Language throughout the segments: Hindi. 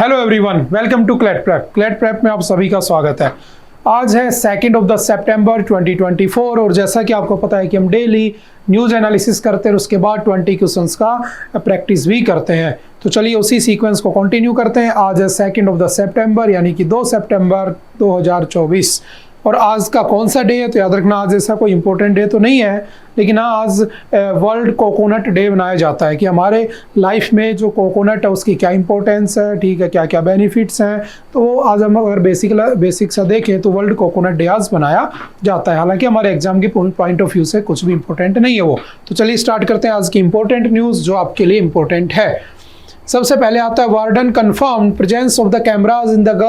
Hello everyone, welcome to CLAT prep. CLAT prep में आप सभी का स्वागत है। आज है 2 सितंबर 2024 और जैसा कि आपको पता है कि हम डेली न्यूज़ एनालिसिस करते हैं और उसके बाद 20 क्वेश्चंस का प्रैक्टिस भी करते हैं। तो चलिए उसी सीक्वेंस को कंटिन्यू करते हैं। आज है 2 सितंबर यानी कि 2 सितंबर 2024 और आज का कौन सा डे है तो याद रखना, आज ऐसा कोई इंपॉर्टेंट डे तो नहीं है, लेकिन आज वर्ल्ड कोकोनट डे मनाया जाता है कि हमारे लाइफ में जो कोकोनट है उसकी क्या इंपॉर्टेंस है, ठीक है, क्या क्या बेनिफिट्स हैं। तो आज हम अगर बेसिक सा देखें तो वर्ल्ड कोकोनट डे आज मनाया जाता है। हालांकि हमारे एग्जाम के पॉइंट ऑफ व्यू से कुछ भी इंपॉर्टेंट नहीं है वो। तो चलिए स्टार्ट करते हैं आज की इंपॉर्टेंट न्यूज़ जो आपके लिए इंपॉर्टेंट है। सबसे पहले आता है warden confirm presence of the cameras in the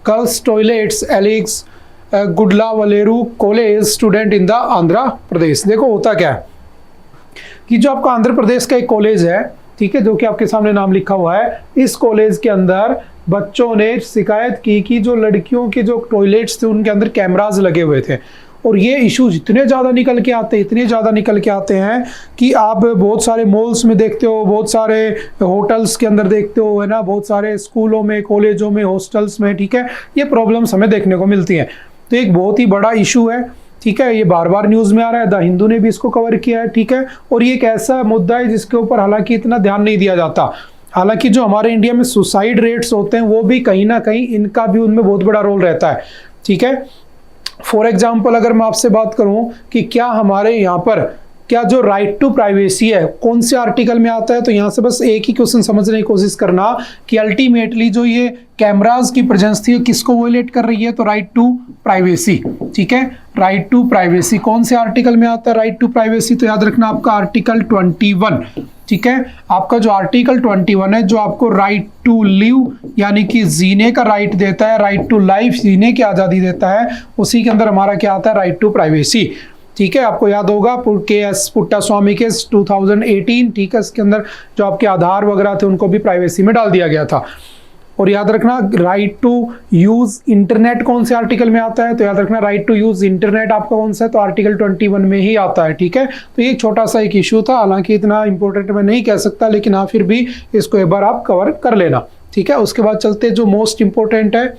girls toilets alleges Gudlavalleru college student in the Andhra Pradesh. देखो होता क्या है कि जो आपका आंध्र प्रदेश का एक कॉलेज है, ठीक है, जो कि आपके सामने नाम लिखा हुआ है, इस कॉलेज के अंदर बच्चों ने शिकायत की कि जो लड़कियों के जो टॉयलेट्स थे उनके अंदर कैमराज लगे हुए थे। और ये इश्यूज इतने ज़्यादा निकल के आते हैं कि आप बहुत सारे मॉल्स में देखते हो, बहुत सारे होटल्स के अंदर देखते हो, है ना, बहुत सारे स्कूलों में, कॉलेजों में, हॉस्टल्स में, ठीक है, ये प्रॉब्लम्स हमें देखने को मिलती हैं। तो एक बहुत ही बड़ा इशू है, ठीक है, ये बार बार न्यूज़ में आ रहा है, द हिंदू ने भी इसको कवर किया है, ठीक है। और ये एक ऐसा मुद्दा है जिसके ऊपर हालांकि इतना ध्यान नहीं दिया जाता। हालांकि जो हमारे इंडिया में सुसाइड रेट्स होते हैं वो भी कहीं ना कहीं इनका भी उनमें बहुत बड़ा रोल रहता है, ठीक है। फॉर एग्जाम्पल अगर मैं आपसे बात करूं कि क्या हमारे यहाँ पर क्या जो राइट टू प्राइवेसी है कौन से आर्टिकल में आता है, तो यहाँ से बस एक ही क्वेश्चन समझने की कोशिश करना कि अल्टीमेटली जो ये कैमराज की प्रेजेंस थी किसको वोलेट कर रही है, तो राइट टू प्राइवेसी, ठीक है। राइट टू प्राइवेसी कौन से आर्टिकल में आता है राइट टू प्राइवेसी, तो याद रखना आपका आर्टिकल 21, ठीक है। आपका जो आर्टिकल 21 है जो आपको राइट टू लिव यानी कि जीने का राइट देता है, राइट टू लाइफ जीने की आज़ादी देता है, उसी के अंदर हमारा क्या आता है, राइट टू प्राइवेसी, ठीक है। आपको याद होगा के.एस. पुट्टास्वामी के 2018, ठीक है, इसके अंदर जो आपके आधार वगैरह थे उनको भी प्राइवेसी में डाल दिया गया था। और याद रखना राइट टू यूज इंटरनेट कौन से आर्टिकल में आता है, तो याद रखना राइट टू यूज इंटरनेट आपका कौन सा है, तो आर्टिकल 21 में ही आता है, ठीक है। तो ये छोटा सा एक इशू था, हालांकि इतना इंपॉर्टेंट मैं नहीं कह सकता, लेकिन हाँ फिर भी इसको एक बार आप कवर कर लेना, ठीक है। उसके बाद चलते जो मोस्ट इंपॉर्टेंट है,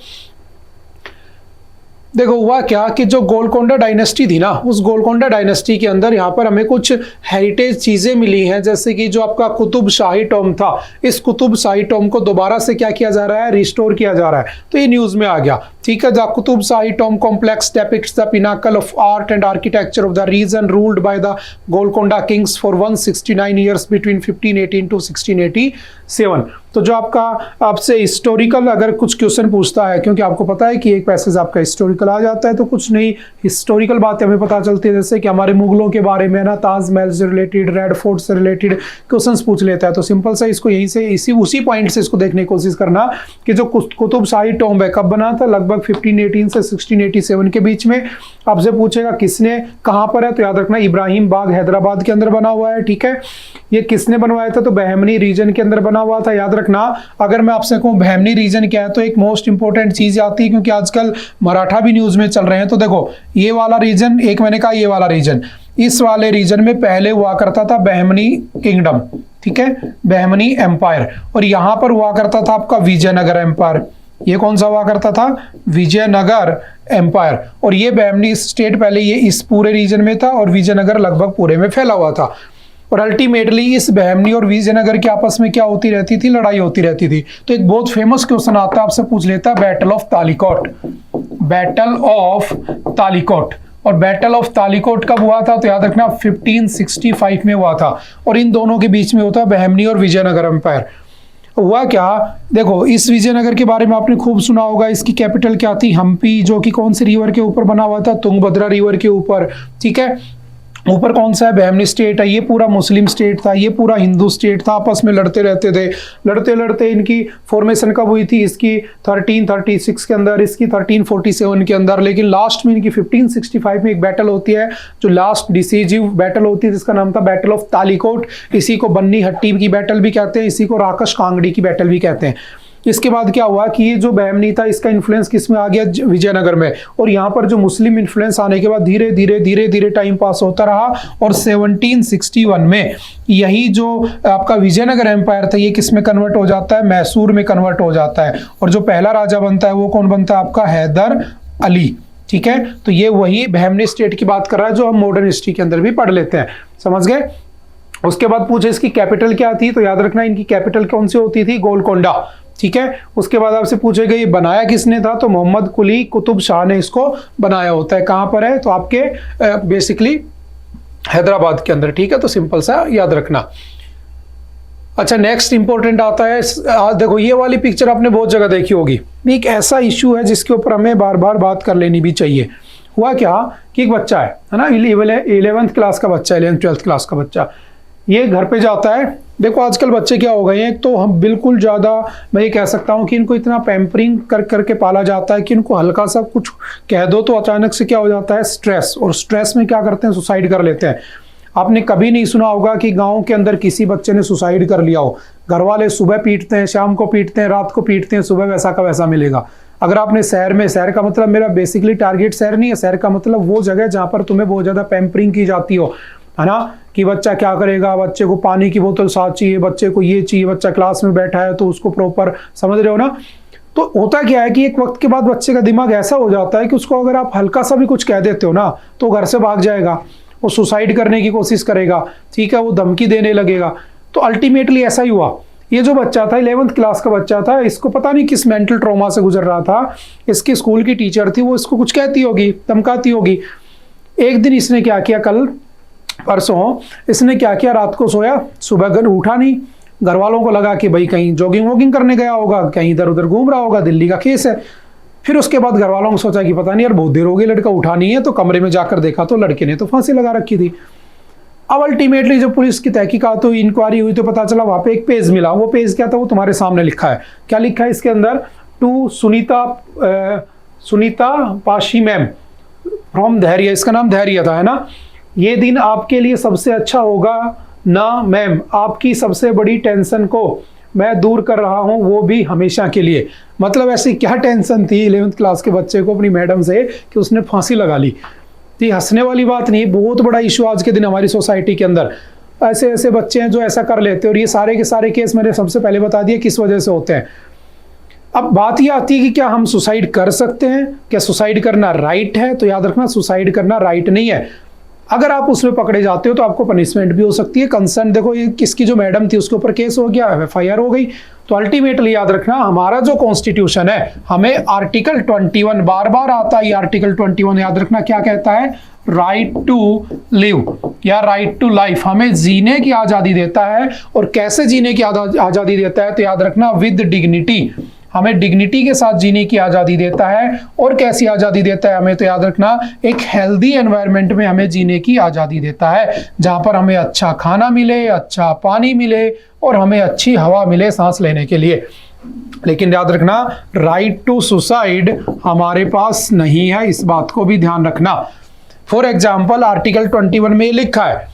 देखो हुआ क्या कि जो गोलकोंडा डायनेस्टी थी ना, उस गोलकोंडा डायनेस्टी के अंदर यहाँ पर हमें कुछ हेरिटेज चीज़ें मिली हैं, जैसे कि जो आपका कुतुब शाही टॉम था, इस कुतुब शाही टॉम को दोबारा से क्या किया जा रहा है, रिस्टोर किया जा रहा है। तो ये न्यूज़ में आ गया, ठीक है। The Qutub Shahi tomb complex depicts the pinnacle of art and architecture of the region ruled by the Golconda kings for 169 years between 1518 to 1687। तो जो आपका आपसे हिस्टोरिकल अगर कुछ क्वेश्चन पूछता है, क्योंकि आपको पता है कि एक पैसेज आपका हिस्टोरिकल आ जाता है, तो कुछ नहीं हिस्टोरिकल बातें हमें पता चलती है, जैसे कि हमारे मुगलों के बारे में ना, ताजमहल से रिलेटेड, रेड फोर्ट से रिलेटेड क्वेश्चंस पूछ लेता है। तो सिंपल सा इसको यहीं से उसी पॉइंट से इसको देखने की कोशिश करना कि जो कुतुब शाही टॉम्ब है कब बना था, लगभग 1518 से 1687 के बीच में। आपसे पूछेगा किसने, कहाँ पर है, तो याद रखना इब्राहिम बाग हैदराबाद के अंदर बना हुआ है, ठीक है। ये किसने बनवाया था, तो बहमनी रीजन के अंदर बना हुआ था। याद रखना अगर मैं आपसे कहूं बहमनी रीजन क्या है, तो एक मोस्ट इंपॉर्टेंट चीज आती है, क्योंकि आजकल मराठा भी न्यूज में चल रहे हैं। तो देखो ये वाला रीजन, एक मैंने कहा ये वाला रीजन, इस वाले रीजन में पहले हुआ करता था बहमनी किंगडम, ठीक है, बहमनी एम्पायर, और यहां पर हुआ करता था आपका विजयनगर एम्पायर। ये कौन सा हुआ करता था, विजयनगर एम्पायर। और ये बहमनी स्टेट पहले ये इस पूरे रीजन में था और विजयनगर लगभग पूरे में फैला हुआ था। और अल्टीमेटली इस बहमनी और विजयनगर के आपस में क्या होती रहती थी, लड़ाई होती रहती थी। तो एक बहुत फेमस क्वेश्चन आता है, आपसे पूछ लेता है battle of Talikot, battle of Talikot. और बैटल ऑफ तालिकोट कब हुआ था, तो याद रखना 1565 में हुआ था, और इन दोनों के बीच में होता है बहमनी और विजयनगर एम्पायर। हुआ क्या, देखो इस विजयनगर के बारे में आपने खूब सुना होगा, इसकी कैपिटल क्या थी, हम्पी, जो कि कौन सी रिवर के ऊपर बना हुआ था, तुंगभद्रा रिवर के ऊपर, ठीक है। ऊपर कौन सा है, बहमनी स्टेट है। ये पूरा मुस्लिम स्टेट था, ये पूरा हिंदू स्टेट था, आपस में लड़ते रहते थे। लड़ते लड़ते इनकी फॉर्मेशन कब हुई थी, इसकी 1336 के अंदर, इसकी 1347 के अंदर, लेकिन लास्ट में इनकी 1565 में एक बैटल होती है जो लास्ट डिसीजिव बैटल होती है, जिसका नाम था बैटल ऑफ तालिकोट। इसी को बन्नी हट्टी की बैटल भी कहते हैं, इसी को राकश कांगड़ी की बैटल भी कहते हैं। इसके बाद क्या हुआ कि ये जो बहमनी था इसका इन्फ्लुएंस किस में आ गया, विजयनगर में, और यहाँ पर जो मुस्लिम इन्फ्लुएंस आने के बाद धीरे धीरे धीरे धीरे टाइम पास होता रहा, और 1761 में यही जो आपका विजयनगर एम्पायर था ये किस में कन्वर्ट हो जाता है, मैसूर में कन्वर्ट हो जाता है, और जो पहला राजा बनता है वो कौन बनता है, आपका हैदर अली। ठीक है, तो ये वही बहमनी स्टेट की बात कर रहा है जो हम मॉडर्न हिस्ट्री के अंदर भी पढ़ लेते हैं, समझ गए। उसके बाद पूछे इसकी कैपिटल क्या थी, तो याद रखना इनकी कैपिटल कौन सी होती थी, गोलकोंडा। ठीक है, उसके बाद आपसे पूछेगा ये बनाया किसने था, तो मोहम्मद कुली कुतुब शाह ने इसको बनाया होता है। कहां पर है, तो आपके बेसिकली हैदराबाद के अंदर। ठीक है, तो सिंपल सा याद रखना। अच्छा, नेक्स्ट इंपॉर्टेंट आता है, देखो ये वाली पिक्चर आपने बहुत जगह देखी होगी, एक ऐसा इश्यू है जिसके ऊपर हमें बार बार बात कर लेनी भी चाहिए। हुआ क्या कि एक बच्चा है ना, 11th क्लास का बच्चा, 11th 12th क्लास का बच्चा, ये घर पे जाता है। देखो आजकल बच्चे क्या हो गए हैं, तो हम बिल्कुल ज़्यादा, मैं ये कह सकता हूँ कि इनको इतना पैम्परिंग कर करके पाला जाता है कि इनको हल्का सा कुछ कह दो तो अचानक से क्या हो जाता है, स्ट्रेस, और स्ट्रेस में क्या करते हैं, सुसाइड कर लेते हैं। आपने कभी नहीं सुना होगा कि गांव के अंदर किसी बच्चे ने सुसाइड कर लिया हो। घर वाले सुबह पीटते हैं, शाम को पीटते हैं, रात को पीटते हैं, सुबह वैसा का वैसा मिलेगा। अगर आपने शहर में, शहर का मतलब मेरा बेसिकली टारगेट शहर नहीं है, शहर का मतलब वो जगह जहाँ पर तुम्हें बहुत ज़्यादा पैम्परिंग की जाती हो, है ना, कि बच्चा क्या करेगा, बच्चे को पानी की बोतल साथ चाहिए, बच्चे को ये चाहिए, बच्चा क्लास में बैठा है तो उसको प्रॉपर, समझ रहे हो ना। तो होता क्या है कि एक वक्त के बाद बच्चे का दिमाग ऐसा हो जाता है कि उसको अगर आप हल्का सा भी कुछ कह देते हो ना तो घर से भाग जाएगा, वो सुसाइड करने की कोशिश करेगा। ठीक है, वो धमकी देने लगेगा। तो अल्टीमेटली ऐसा ही हुआ। ये जो बच्चा था 11th क्लास का बच्चा था, इसको पता नहीं किस मेंटल ट्रॉमा से गुजर रहा था। इसकी स्कूल की टीचर थी, वो इसको कुछ कहती होगी, धमकाती होगी। एक दिन इसने क्या किया, कल परसों इसने क्या किया, रात को सोया, सुबह घर उठा नहीं। घर वालों को लगा कि भाई कहीं जॉगिंग वॉगिंग करने गया होगा, कहीं इधर उधर घूम रहा होगा, दिल्ली का केस है। फिर उसके बाद घर वालों को सोचा कि पता नहीं यार बहुत देर हो गई, लड़का उठा नहीं है, तो कमरे में जाकर देखा तो लड़के ने तो फांसी लगा रखी थी। अब अल्टीमेटली जब पुलिस की तहकीकात हुई, इंक्वायरी हुई, तो पता चला वहां पे एक पेज मिला। वो पेज क्या था, वो तुम्हारे सामने लिखा है। क्या लिखा है इसके अंदर, टू सुनीता पाशी मैम फ्रॉम धैर्य, इसका नाम धैर्य था, है ना। ये दिन आपके लिए सबसे अच्छा होगा ना मैम, आपकी सबसे बड़ी टेंशन को मैं दूर कर रहा हूं, वो भी हमेशा के लिए। मतलब ऐसी क्या टेंशन थी 11th क्लास के बच्चे को अपनी मैडम से कि उसने फांसी लगा ली। तो हंसने वाली बात नहीं, बहुत बड़ा इशू आज के दिन हमारी सोसाइटी के अंदर। ऐसे ऐसे बच्चे हैं जो ऐसा कर लेते हैं, और ये सारे के सारे केस मैंने सबसे पहले बता दिए किस वजह से होते हैं। अब बात ये आती है कि क्या हम सुसाइड कर सकते हैं, क्या सुसाइड करना राइट है। तो याद रखना, सुसाइड करना राइट नहीं है। अगर आप उसमें पकड़े जाते हो तो आपको पनिशमेंट भी हो सकती है। कंसर्न देखो, ये किसकी जो मैडम थी उसके ऊपर केस हो गया, FIR हो गई। तो अल्टीमेटली याद रखना, हमारा जो कॉन्स्टिट्यूशन है, हमें आर्टिकल 21, बार बार आता है आर्टिकल 21, याद रखना क्या कहता है, राइट टू लिव या राइट टू लाइफ, हमें जीने की आज़ादी देता है। और कैसे जीने की आज़ादी देता है, तो याद रखना विद डिग्निटी, हमें डिग्निटी के साथ जीने की आज़ादी देता है। और कैसी आज़ादी देता है हमें, तो याद रखना एक हेल्दी एनवायरनमेंट में हमें जीने की आज़ादी देता है, जहाँ पर हमें अच्छा खाना मिले, अच्छा पानी मिले, और हमें अच्छी हवा मिले सांस लेने के लिए। लेकिन याद रखना, राइट टू सुसाइड हमारे पास नहीं है, इस बात को भी ध्यान रखना। फॉर एग्जाम्पल आर्टिकल 21 में लिखा है,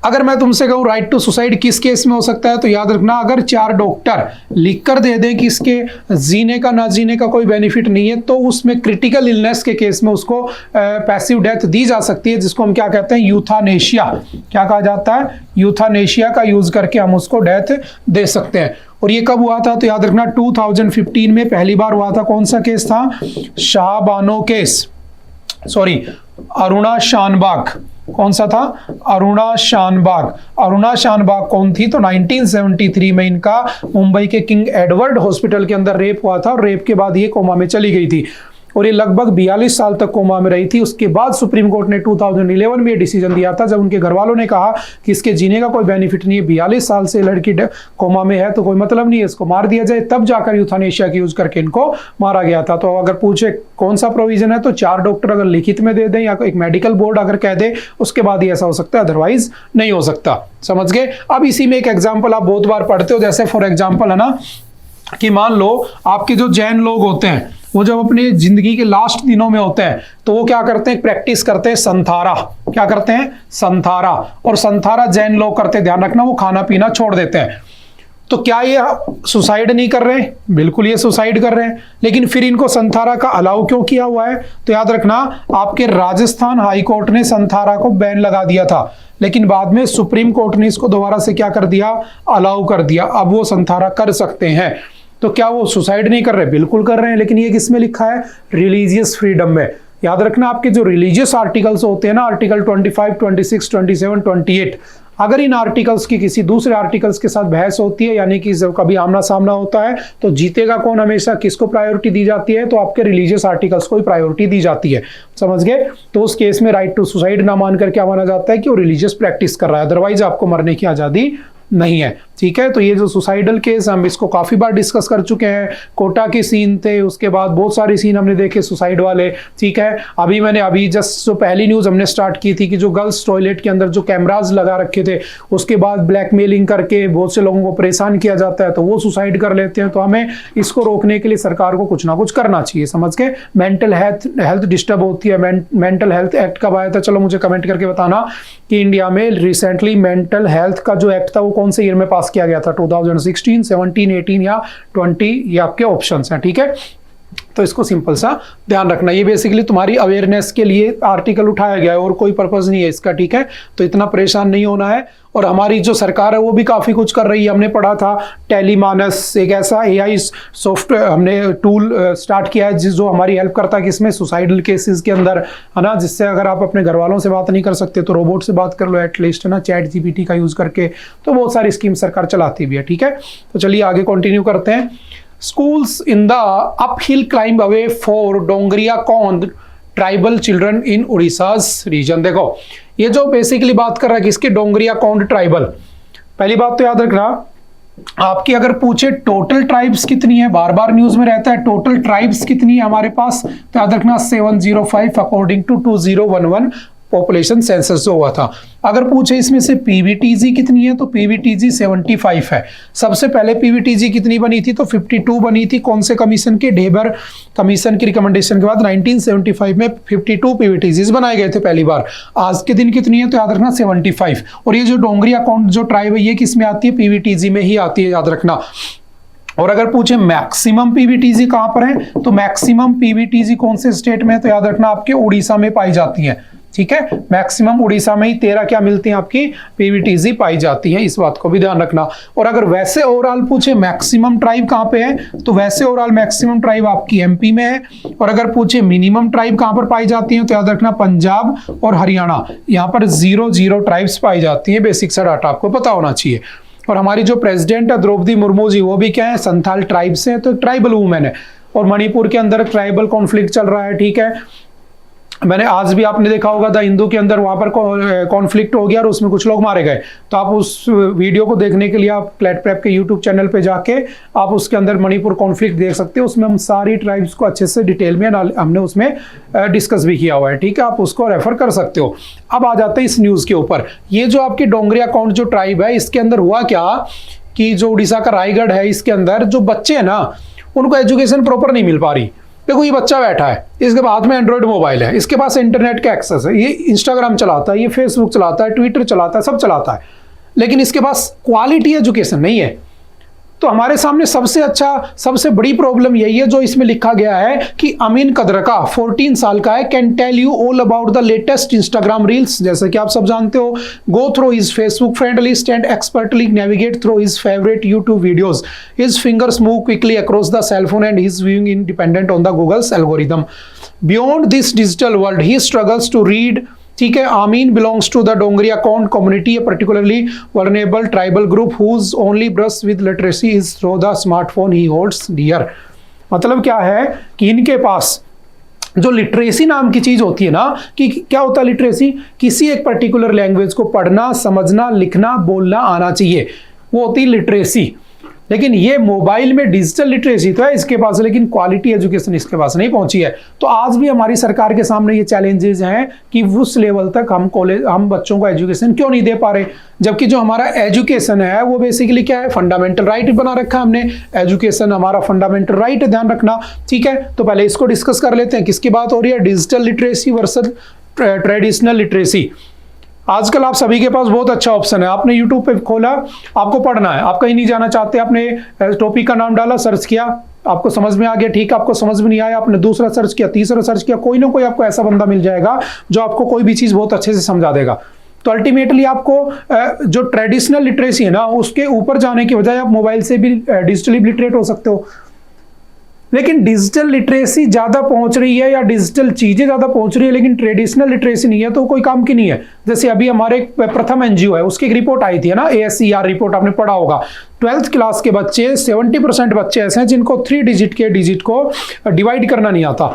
अगर मैं तुमसे कहूँ राइट टू सुसाइड किस केस में हो सकता है, तो याद रखना, अगर 4 डॉक्टर लिखकर दे दें कि इसके जीने का ना जीने का कोई बेनिफिट नहीं है, तो उसमें क्रिटिकल इलनेस के केस में उसको पैसिव डेथ दी जा सकती है, जिसको हम क्या कहते हैं, यूथानेशिया। क्या कहा जाता है, यूथानेशिया का यूज करके हम उसको डेथ दे सकते हैं। और ये कब हुआ था, तो याद रखना 2015 में पहली बार हुआ था। कौन सा केस था, शाहबानो केस, सॉरी अरुणा शानबाग। कौन सा था, अरुणा शानबाग। अरुणा शानबाग कौन थी, तो 1973 में इनका मुंबई के किंग एडवर्ड हॉस्पिटल के अंदर रेप हुआ था, और रेप के बाद ये कोमा में चली गई थी, और ये लगभग 42 साल तक कोमा में रही थी। उसके बाद सुप्रीम कोर्ट ने 2011 में ये डिसीजन दिया था, जब उनके घर वालों ने कहा कि इसके जीने का कोई बेनिफिट नहीं है, 42 साल से लड़की कोमा में है, तो कोई मतलब नहीं है, इसको मार दिया जाए। तब जाकर यूथानेशिया की यूज करके इनको मारा गया था। तो अगर पूछे कौन सा प्रोविजन है, तो 4 डॉक्टर अगर लिखित में दे दें या एक मेडिकल बोर्ड अगर कह दे, उसके बाद ही ऐसा हो सकता है, अदरवाइज नहीं हो सकता। समझ गए। अब इसी में एक एग्जाम्पल आप बहुत बार पढ़ते हो, जैसे फॉर एग्जाम्पल है ना, कि मान लो आपके जो जैन लोग होते हैं, वो जब अपनी जिंदगी के लास्ट दिनों में होते हैं, तो वो क्या करते हैं, प्रैक्टिस करते हैं संथारा। क्या करते हैं, संथारा। और संथारा जैन लोग करते हैं, ध्यान रखना, वो खाना पीना छोड़ देते हैं। तो क्या ये सुसाइड नहीं कर रहे हैं? बिल्कुल ये सुसाइड कर रहे हैं, लेकिन फिर इनको संथारा का अलाउ क्यों किया हुआ है? तो याद रखना, आपके राजस्थान हाई कोर्ट ने संथारा को बैन लगा दिया था, लेकिन बाद में सुप्रीम कोर्ट ने इसको दोबारा से क्या कर दिया? अलाउ कर दिया। अब वो संथारा कर सकते हैं। तो क्या वो सुसाइड नहीं कर रहे? बिल्कुल कर रहे हैं, लेकिन ये किसमें लिखा है? रिलीजियस फ्रीडम में। याद रखना, आपके जो रिलीजियस आर्टिकल्स होते हैं ना, आर्टिकल 25, 26, 27, 28, अगर इन आर्टिकल्स की किसी दूसरे आर्टिकल्स के साथ बहस होती है, यानी कि जब कभी आमना सामना होता है, तो जीतेगा कौन हमेशा? किसको प्रायोरिटी दी जाती है? तो आपके रिलीजियस आर्टिकल्स को ही प्रायोरिटी दी जाती है। समझ गए? तो उस केस में राइट टू सुसाइड ना मानकर क्या माना जाता है कि वो रिलीजियस प्रैक्टिस कर रहा है, अदरवाइज आपको मरने की आजादी नहीं है। ठीक है, तो ये जो सुसाइडल केस, हम इसको काफी बार डिस्कस कर चुके हैं। कोटा के सीन थे, उसके बाद बहुत सारे सीन हमने देखे सुसाइड वाले। ठीक है, अभी जस्ट जो पहली न्यूज हमने स्टार्ट की थी कि जो गर्ल्स टॉयलेट के अंदर जो कैमराज लगा रखे थे, उसके बाद ब्लैकमेलिंग करके बहुत से लोगों को परेशान किया जाता है, तो वो सुसाइड कर लेते हैं। तो हमें इसको रोकने के लिए सरकार को कुछ ना कुछ करना चाहिए। समझ के? मेंटल हेल्थ डिस्टर्ब होती है। मेंटल हेल्थ एक्ट कब आया था? चलो मुझे कमेंट करके बताना कि इंडिया में रिसेंटली मेंटल हेल्थ का जो एक्ट था वो कौन से ईयर में पास किया गया था? 2016, 17, 18 या 20? ये आपके ऑप्शंस हैं। ठीक है, तो इसको सिंपल सा ध्यान रखना। ये बेसिकली तुम्हारी अवेयरनेस के लिए आर्टिकल उठाया गया है और कोई पर्पस नहीं है इसका। ठीक है, तो इतना परेशान नहीं होना है। और हमारी जो सरकार है वो भी काफ़ी कुछ कर रही है। हमने पढ़ा था टेलीमानस, एक ऐसा एआई सॉफ्टवेयर हमने टूल स्टार्ट किया है जो हमारी हेल्प करता है किसमें? सुसाइडल केसेस के अंदर, है ना। जिससे अगर आप अपने घर वालों से बात नहीं कर सकते तो रोबोट से बात कर लो एटलीस्ट, है ना, चैट जीपीटी का यूज़ करके। तो बहुत सारी स्कीम सरकार चलाती भी है। ठीक है, तो चलिए आगे कंटिन्यू करते हैं। Schools in the uphill climb away for Dongria Kondh tribal children in Orissa's region. देखो, ये जो बेसिकली बात कर रहा है किसकी? डोंगरिया कौंड ट्राइबल। पहली बात तो याद रखना, आपकी अगर पूछे टोटल ट्राइब्स कितनी है, बार बार न्यूज में रहता है टोटल ट्राइब्स कितनी है हमारे पास, तो याद रखना 705 अकॉर्डिंग टू 2011 पॉपुलेशन सेंसस जो हुआ था। अगर पूछे इसमें से पीवीटीजी कितनी है, तो पीवीटीजी 75 है। सबसे पहले पीवीटीजी कितनी बनी थी? तो 52 बनी थी। कौन से कमीशन के? ढेबर कमीशन की रिकमेंडेशन के बाद 1975 में 52 पीवीटीजीज बनाए गए थे पहली बार। आज के दिन कितनी है? तो याद रखना 75। और ये जो डोंगरिया कौंड जो ट्राइब है ये किस में आती है? पीवीटीजी में ही आती है, याद रखना। और अगर पूछे मैक्सिमम पीवीटीजी कहां पर है, तो मैक्सिमम पीवीटीजी कौन से स्टेट में है? तो याद रखना आपके उड़ीसा में पाई जाती है। ठीक है, मैक्सिमम उड़ीसा में ही 13 क्या मिलती हैं आपकी? पीवीटीजी पाई जाती है। इस बात को भी ध्यान रखना। और अगर वैसे ओवरऑल पूछे मैक्सिमम ट्राइब कहां पे है, तो वैसे ओवरऑल मैक्सिमम ट्राइब आपकी एमपी में है। और अगर पूछे मिनिमम ट्राइब कहां पर पाई जाती है, तो याद रखना पंजाब और हरियाणा, यहां पर 0 ट्राइब्स पाई जाती है। बेसिक सा डाटा आपको पता होना चाहिए। और हमारी जो प्रेसिडेंट है द्रौपदी मुर्मू जी, वो भी क्या है? संथाल ट्राइब से है, तो ट्राइबल वूमेन है। और मणिपुर के अंदर ट्राइबल कॉन्फ्लिक्ट चल रहा है। ठीक है, मैंने आज भी आपने देखा होगा द हिंदू के अंदर वहां पर कॉन्फ्लिक्ट हो गया और उसमें कुछ लोग मारे गए। तो आप उस वीडियो को देखने के लिए आप क्लैट प्रेप के यूट्यूब चैनल पे जाके आप उसके अंदर मणिपुर कॉन्फ्लिक्ट देख सकते हो। उसमें हम सारी ट्राइब्स को अच्छे से डिटेल में हमने उसमें डिस्कस भी किया हुआ है। ठीक है, आप उसको रेफर कर सकते हो। अब आ जाते हैं इस न्यूज के ऊपर। ये जो आपकी डोंगरिया कौंड जो ट्राइब है, इसके अंदर हुआ क्या कि जो उड़ीसा का रायगढ़ है, इसके अंदर जो बच्चे हैं ना, उनको एजुकेशन प्रॉपर नहीं मिल पा रही। देखो, ये बच्चा बैठा है, इसके हाथ में एंड्रॉइड मोबाइल है, इसके पास इंटरनेट का एक्सेस है, ये इंस्टाग्राम चलाता है, ये फेसबुक चलाता है, ट्विटर चलाता है, सब चलाता है, लेकिन इसके पास क्वालिटी एजुकेशन नहीं है। तो हमारे सामने सबसे अच्छा, सबसे बड़ी प्रॉब्लम यही है जो इसमें लिखा गया है कि अमीन कदरका 14 साल का है, can tell you all about the latest Instagram reels. जैसे कि आप सब जानते हो, go through his Facebook friend list and expertly navigate through his favourite YouTube videos. His fingers move quickly across the cell phone and his viewing independent on the Google's algorithm. Beyond this digital world he struggles to read. ठीक है, Amin belongs to the Dongria Kondh community, a particularly vulnerable tribal group whose only brush with literacy is through the smartphone he holds dear। मतलब क्या है कि इनके पास जो लिटरेसी नाम की चीज होती है ना, कि क्या होता है लिटरेसी? किसी एक पर्टिकुलर लैंग्वेज को पढ़ना, समझना, लिखना, बोलना आना चाहिए, वो होती है लिटरेसी। लेकिन ये मोबाइल में डिजिटल लिटरेसी तो है इसके पास, लेकिन क्वालिटी एजुकेशन इसके पास नहीं पहुंची है। तो आज भी हमारी सरकार के सामने ये चैलेंजेस हैं कि उस लेवल तक हम बच्चों को एजुकेशन क्यों नहीं दे पा रहे, जबकि जो हमारा एजुकेशन है वो बेसिकली क्या है? फंडामेंटल राइट बना रखा है हमने। एजुकेशन हमारा फंडामेंटल राइट है, ध्यान रखना। ठीक है, तो पहले इसको डिस्कस कर लेते हैं। किसकी बात हो रही है? Digital literacy versus traditional literacy. आजकल आप सभी के पास बहुत अच्छा ऑप्शन है, आपने YouTube पे खोला, आपको पढ़ना है, आप कहीं नहीं जाना चाहते, आपने टॉपिक का नाम डाला, सर्च किया, आपको समझ में आ गया, ठीक है, आपको समझ में नहीं आया, आपने दूसरा सर्च किया, तीसरा सर्च किया, कोई ना कोई आपको ऐसा बंदा मिल जाएगा जो आपको कोई भी चीज़ बहुत अच्छे से समझा देगा। तो अल्टीमेटली आपको जो ट्रेडिशनल लिटरेसी है ना, उसके ऊपर जाने की बजाय आप मोबाइल से भी डिजिटली लिटरेट हो सकते हो। लेकिन डिजिटल लिटरेसी ज़्यादा पहुंच रही है या डिजिटल चीज़ें ज़्यादा पहुंच रही है, लेकिन ट्रेडिशनल लिटरेसी नहीं है, तो कोई काम की नहीं है। जैसे अभी हमारे प्रथम एनजीओ है, उसकी एक रिपोर्ट आई थी ना, ASCR रिपोर्ट, आपने पढ़ा होगा। 12th क्लास के बच्चे 70% बच्चे ऐसे हैं जिनको 3 डिजिट को डिवाइड करना नहीं आता।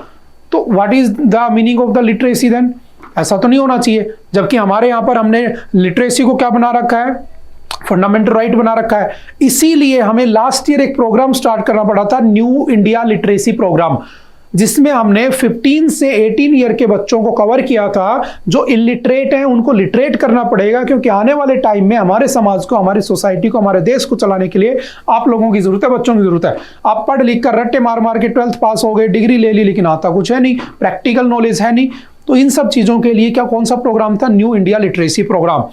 तो what is the meaning of the literacy then? ऐसा तो नहीं होना चाहिए। जबकि हमारे यहाँ पर हमने लिटरेसी को क्या बना रखा है, फंडामेंटल राइट बना रखा है। इसीलिए हमें लास्ट ईयर एक प्रोग्राम स्टार्ट करना पड़ा था, न्यू इंडिया लिटरेसी प्रोग्राम, जिसमें हमने 15 से 18 ईयर के बच्चों को कवर किया था। जो इलिटरेट हैं उनको लिटरेट करना पड़ेगा, क्योंकि आने वाले टाइम में हमारे समाज को, हमारी सोसाइटी को, हमारे देश को चलाने के लिए आप लोगों की जरूरत है, बच्चों की जरूरत है। आप पढ़ लिख कर रट्टे मार मार के 12th पास हो गए, डिग्री ले ली, लेकिन आता कुछ है नहीं, प्रैक्टिकल नॉलेज है नहीं। तो इन सब चीजों के लिए कौन सा प्रोग्राम था? New India literacy programme.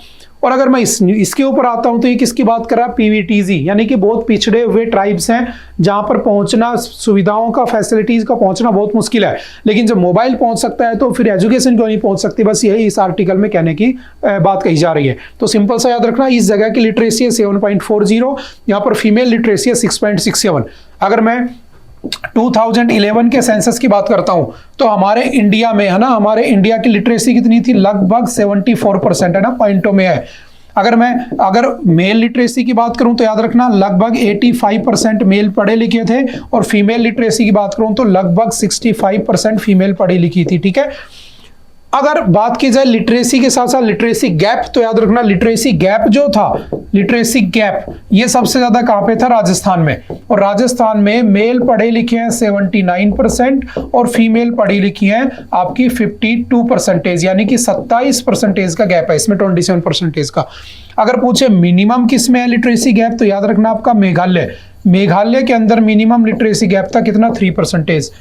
और अगर मैं इसके ऊपर आता हूं तो ये किसकी बात कर रहा है? PVTG, यानी कि बहुत पिछड़े हुए ट्राइब्स हैं जहां पर पहुंचना, सुविधाओं का, फैसिलिटीज का पहुंचना बहुत मुश्किल है। लेकिन जब मोबाइल पहुंच सकता है तो फिर एजुकेशन क्यों नहीं पहुंच सकती? बस यही इस आर्टिकल में कहने की बात कही जा रही है। तो सिंपल सा याद रखना, इस जगह की लिटरेसी है 7.40, यहाँ पर फीमेल लिटरेसी है 6.67। अगर मैं 2011 के सेंसस की बात करता हूं तो हमारे इंडिया में है ना, हमारे इंडिया की लिटरेसी कितनी थी? लगभग 74% है ना, पॉइंटों में है। अगर मेल लिटरेसी की बात करूं तो याद रखना लगभग 85% मेल पढ़े लिखे थे, और फीमेल लिटरेसी की बात करूं तो लगभग 65% फीमेल पढ़ी लिखी थी। ठीक है। अगर बात की जाए लिटरेसी के साथ साथ लिटरेसी गैप, तो याद रखना लिटरेसी गैप जो था, लिटरेसी गैप ये सबसे ज्यादा कहां पे था? राजस्थान में। और राजस्थान में मेल पढ़े लिखे हैं 79% और फीमेल पढ़ी लिखी हैं आपकी 52%, यानी कि 27% का गैप है इसमें, 27% का। अगर पूछे मिनिमम किस में है लिटरेसी गैप, तो याद रखना आपका मेघालय के अंदर मिनिमम लिटरेसी गैप था कितना? 3%।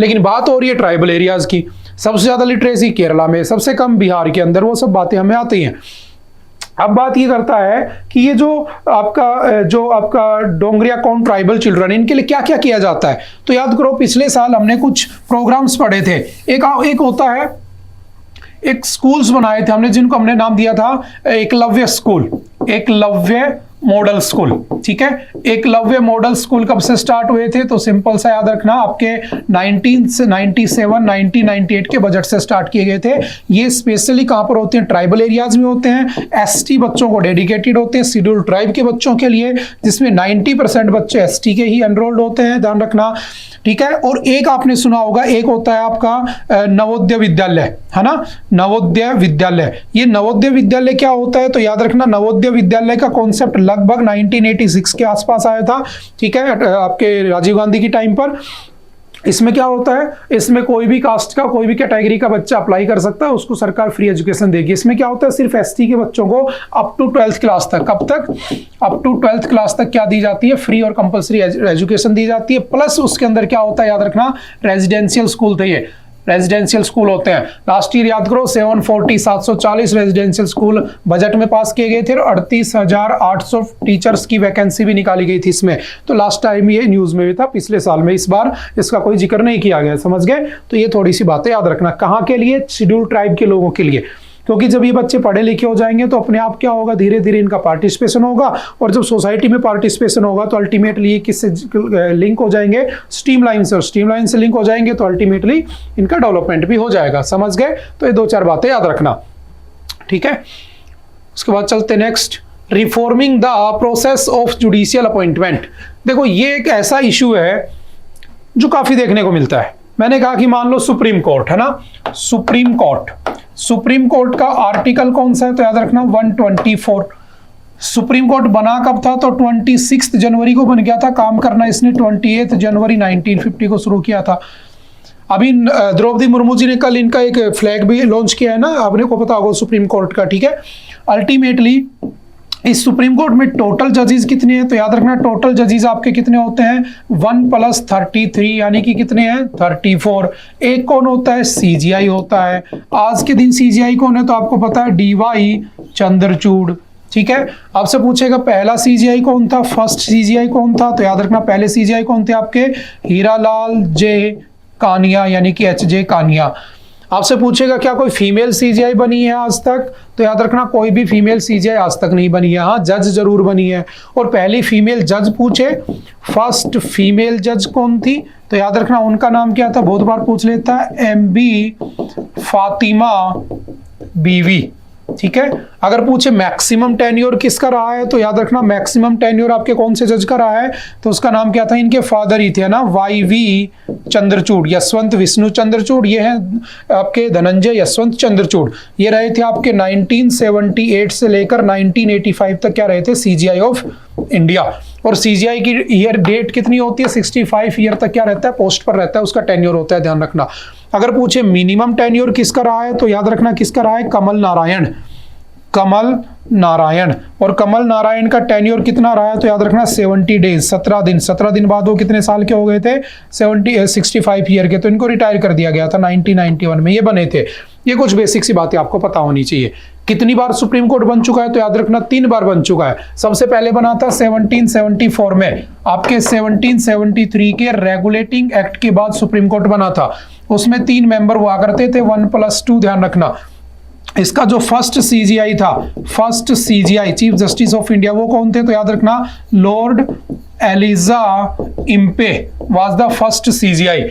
लेकिन बात हो रही है ट्राइबल एरियाज की, सबसे ज्यादा लिटरेसी केरला में, सबसे कम बिहार के अंदर, वो सब बातें हमें आती हैं। अब बात ये करता है कि ये जो आपका डोंगरिया कौन ट्राइबल चिल्ड्रन, इनके लिए क्या क्या किया जाता है? तो याद करो, पिछले साल हमने कुछ प्रोग्राम्स पढ़े थे। एक होता है, एक स्कूल्स बनाए थे हमने, जिनको हमने नाम दिया था Eklavya school, Eklavya model school. ठीक है। एकलव्य मॉडल स्कूल कब से स्टार्ट हुए थे? तो सिंपल सा याद रखना, आपके 1998 के बजट से स्टार्ट किए गए थे। ये स्पेशली कहां पर होते हैं? ट्राइबल एरियाज में होते हैं, ST बच्चों को डेडिकेटेड होते हैं, शेड्यूल ट्राइब के बच्चों के लिए, जिसमें 90% बच्चे ST के ही एनरोल्ड होते हैं, ध्यान रखना। ठीक है। और एक आपने सुना होगा, एक होता है आपका नवोदय विद्यालय, है ना, नवोदय विद्यालय। ये नवोदय विद्यालय क्या होता है? तो याद रखना नवोदय विद्यालय का कॉन्सेप्ट लगभग 1986 के आसपास आया था। ठीक है, आपके राजीव गांधी की टाइम पर। इसमें क्या होता है? इसमें कोई भी कास्ट का, कोई भी कैटेगरी का बच्चा अप्लाई कर सकता है, उसको सरकार फ्री एजुकेशन देगी। इसमें क्या होता है? सिर्फ ST के बच्चों को अप टू 12th क्लास तक, कब तक? अप टू 12th क्लास तक क्या दी जाती है? फ्री और कंपलसरी एजुकेशन दी जाती है। प्लस उसके अंदर क्या होता है? याद रखना रेजिडेंशियल स्कूल थे, ये रेजिडेंशियल स्कूल होते हैं। लास्ट ईयर याद करो 740 रेजिडेंशियल स्कूल बजट में पास किए गए थे, और 38,800 टीचर्स की वैकेंसी भी निकाली गई थी इसमें। तो लास्ट टाइम ये न्यूज में भी था, पिछले साल में, इस बार इसका कोई जिक्र नहीं किया गया। समझ गए? तो ये थोड़ी सी बातें याद रखना। कहाँ के लिए? शेड्यूल ट्राइब के लोगों के लिए। क्योंकि जब ये बच्चे पढ़े लिखे हो जाएंगे तो अपने आप क्या होगा? धीरे धीरे इनका पार्टिसिपेशन होगा, और जब सोसाइटी में पार्टिसिपेशन होगा तो अल्टीमेटली ये किससे लिंक हो जाएंगे? स्ट्रीमलाइन से। और स्ट्रीमलाइन से लिंक हो जाएंगे तो अल्टीमेटली इनका डेवलपमेंट भी हो जाएगा। समझ गए? तो ये 2-4 बातें याद रखना। ठीक है। उसके बाद चलते next, reforming the process of judicial appointment. देखो, ये एक ऐसा इशू है जो काफी देखने को मिलता है। मैंने कहा कि मान लो सुप्रीम कोर्ट है ना, सुप्रीम कोर्ट का आर्टिकल कौन सा है? तो याद रखना 124। सुप्रीम कोर्ट बना कब था? तो 26 जनवरी को बन गया था। काम करना इसने 28 जनवरी 1950 को शुरू किया था। अभी द्रौपदी मुर्मू जी ने कल इनका एक फ्लैग भी लॉन्च किया है ना, आपने को पता होगा सुप्रीम कोर्ट का। ठीक है। अल्टीमेटली इस सुप्रीम कोर्ट में टोटल जजेस कितने हैं? तो याद रखना टोटल जजेस आपके कितने होते हैं? 1 + 33 यानी कि कितने हैं? 34। एक कौन होता है? सीजीआई होता है। आज के दिन सीजीआई कौन है? तो आपको पता है डीवाई चंद्रचूड़। ठीक है, आपसे पूछेगा पहला सीजीआई कौन था, फर्स्ट सीजीआई कौन था? तो याद रखना पहले सीजीआई कौन थे आपके? हीरालाल जे कानिया यानी कि एच.जे. कानिया। आपसे पूछेगा क्या कोई फीमेल सीजीआई बनी है आज तक? तो याद रखना कोई भी फीमेल सीजीआई आज तक नहीं बनी है। हाँ, जज जरूर बनी है। और पहली फीमेल जज पूछे, फर्स्ट फीमेल जज कौन थी? तो याद रखना उनका नाम क्या था? बहुत बार पूछ लेता है, एमबी फातिमा बीवी। ठीक है, अगर पूछे मैक्सिमम टेन्योर किसका रहा है? तो याद रखना मैक्सिमम टेन्योर आपके कौन से जज का रहा है? तो उसका नाम क्या था? इनके फादर ही थे ना, वाई.वी. चंद्रचूड़, यशवंत विष्णु चंद्रचूड़। ये हैं आपके धनंजय यशवंत चंद्रचूड़। ये रहे थे आपके 1978 से लेकर 1985 तक क्या रहे थे? CGI of India. और सीजीआई की ईयर डेट कितनी होती है? 65 ईयर तक क्या रहता है? पोस्ट पर रहता है, उसका टेन्योर होता है, ध्यान रखना। अगर पूछे मिनिमम टेन्योर किसका रहा है? तो याद रखना किसका रहा है? कमल नारायण। कमल नारायण। और कमल नारायण का टेन्योर कितना रहा है? तो याद रखना 70 डेज, 17 दिन। 17 दिन बाद वो कितने साल के हो गए थे? 65 ईयर के। तो इनको रिटायर कर दिया गया था 1991 में, ये बने थे। ये कुछ बेसिक सी बातें आपको पता होनी चाहिए। कितनी बार सुप्रीम कोर्ट बन चुका है? तो याद रखना 3 बार बन चुका है। सबसे पहले बना था 1774 में, आपके 1773 के रेगुलेटिंग एक्ट के बाद सुप्रीम कोर्ट बना था। उसमें 3 मेंबर हुआ करते थे, 1+2, ध्यान रखना। इसका जो फर्स्ट सीजीआई था, first CGI chief justice of India, वो कौन थे? तो याद रखना Lord Elijah Impey was the first CGI.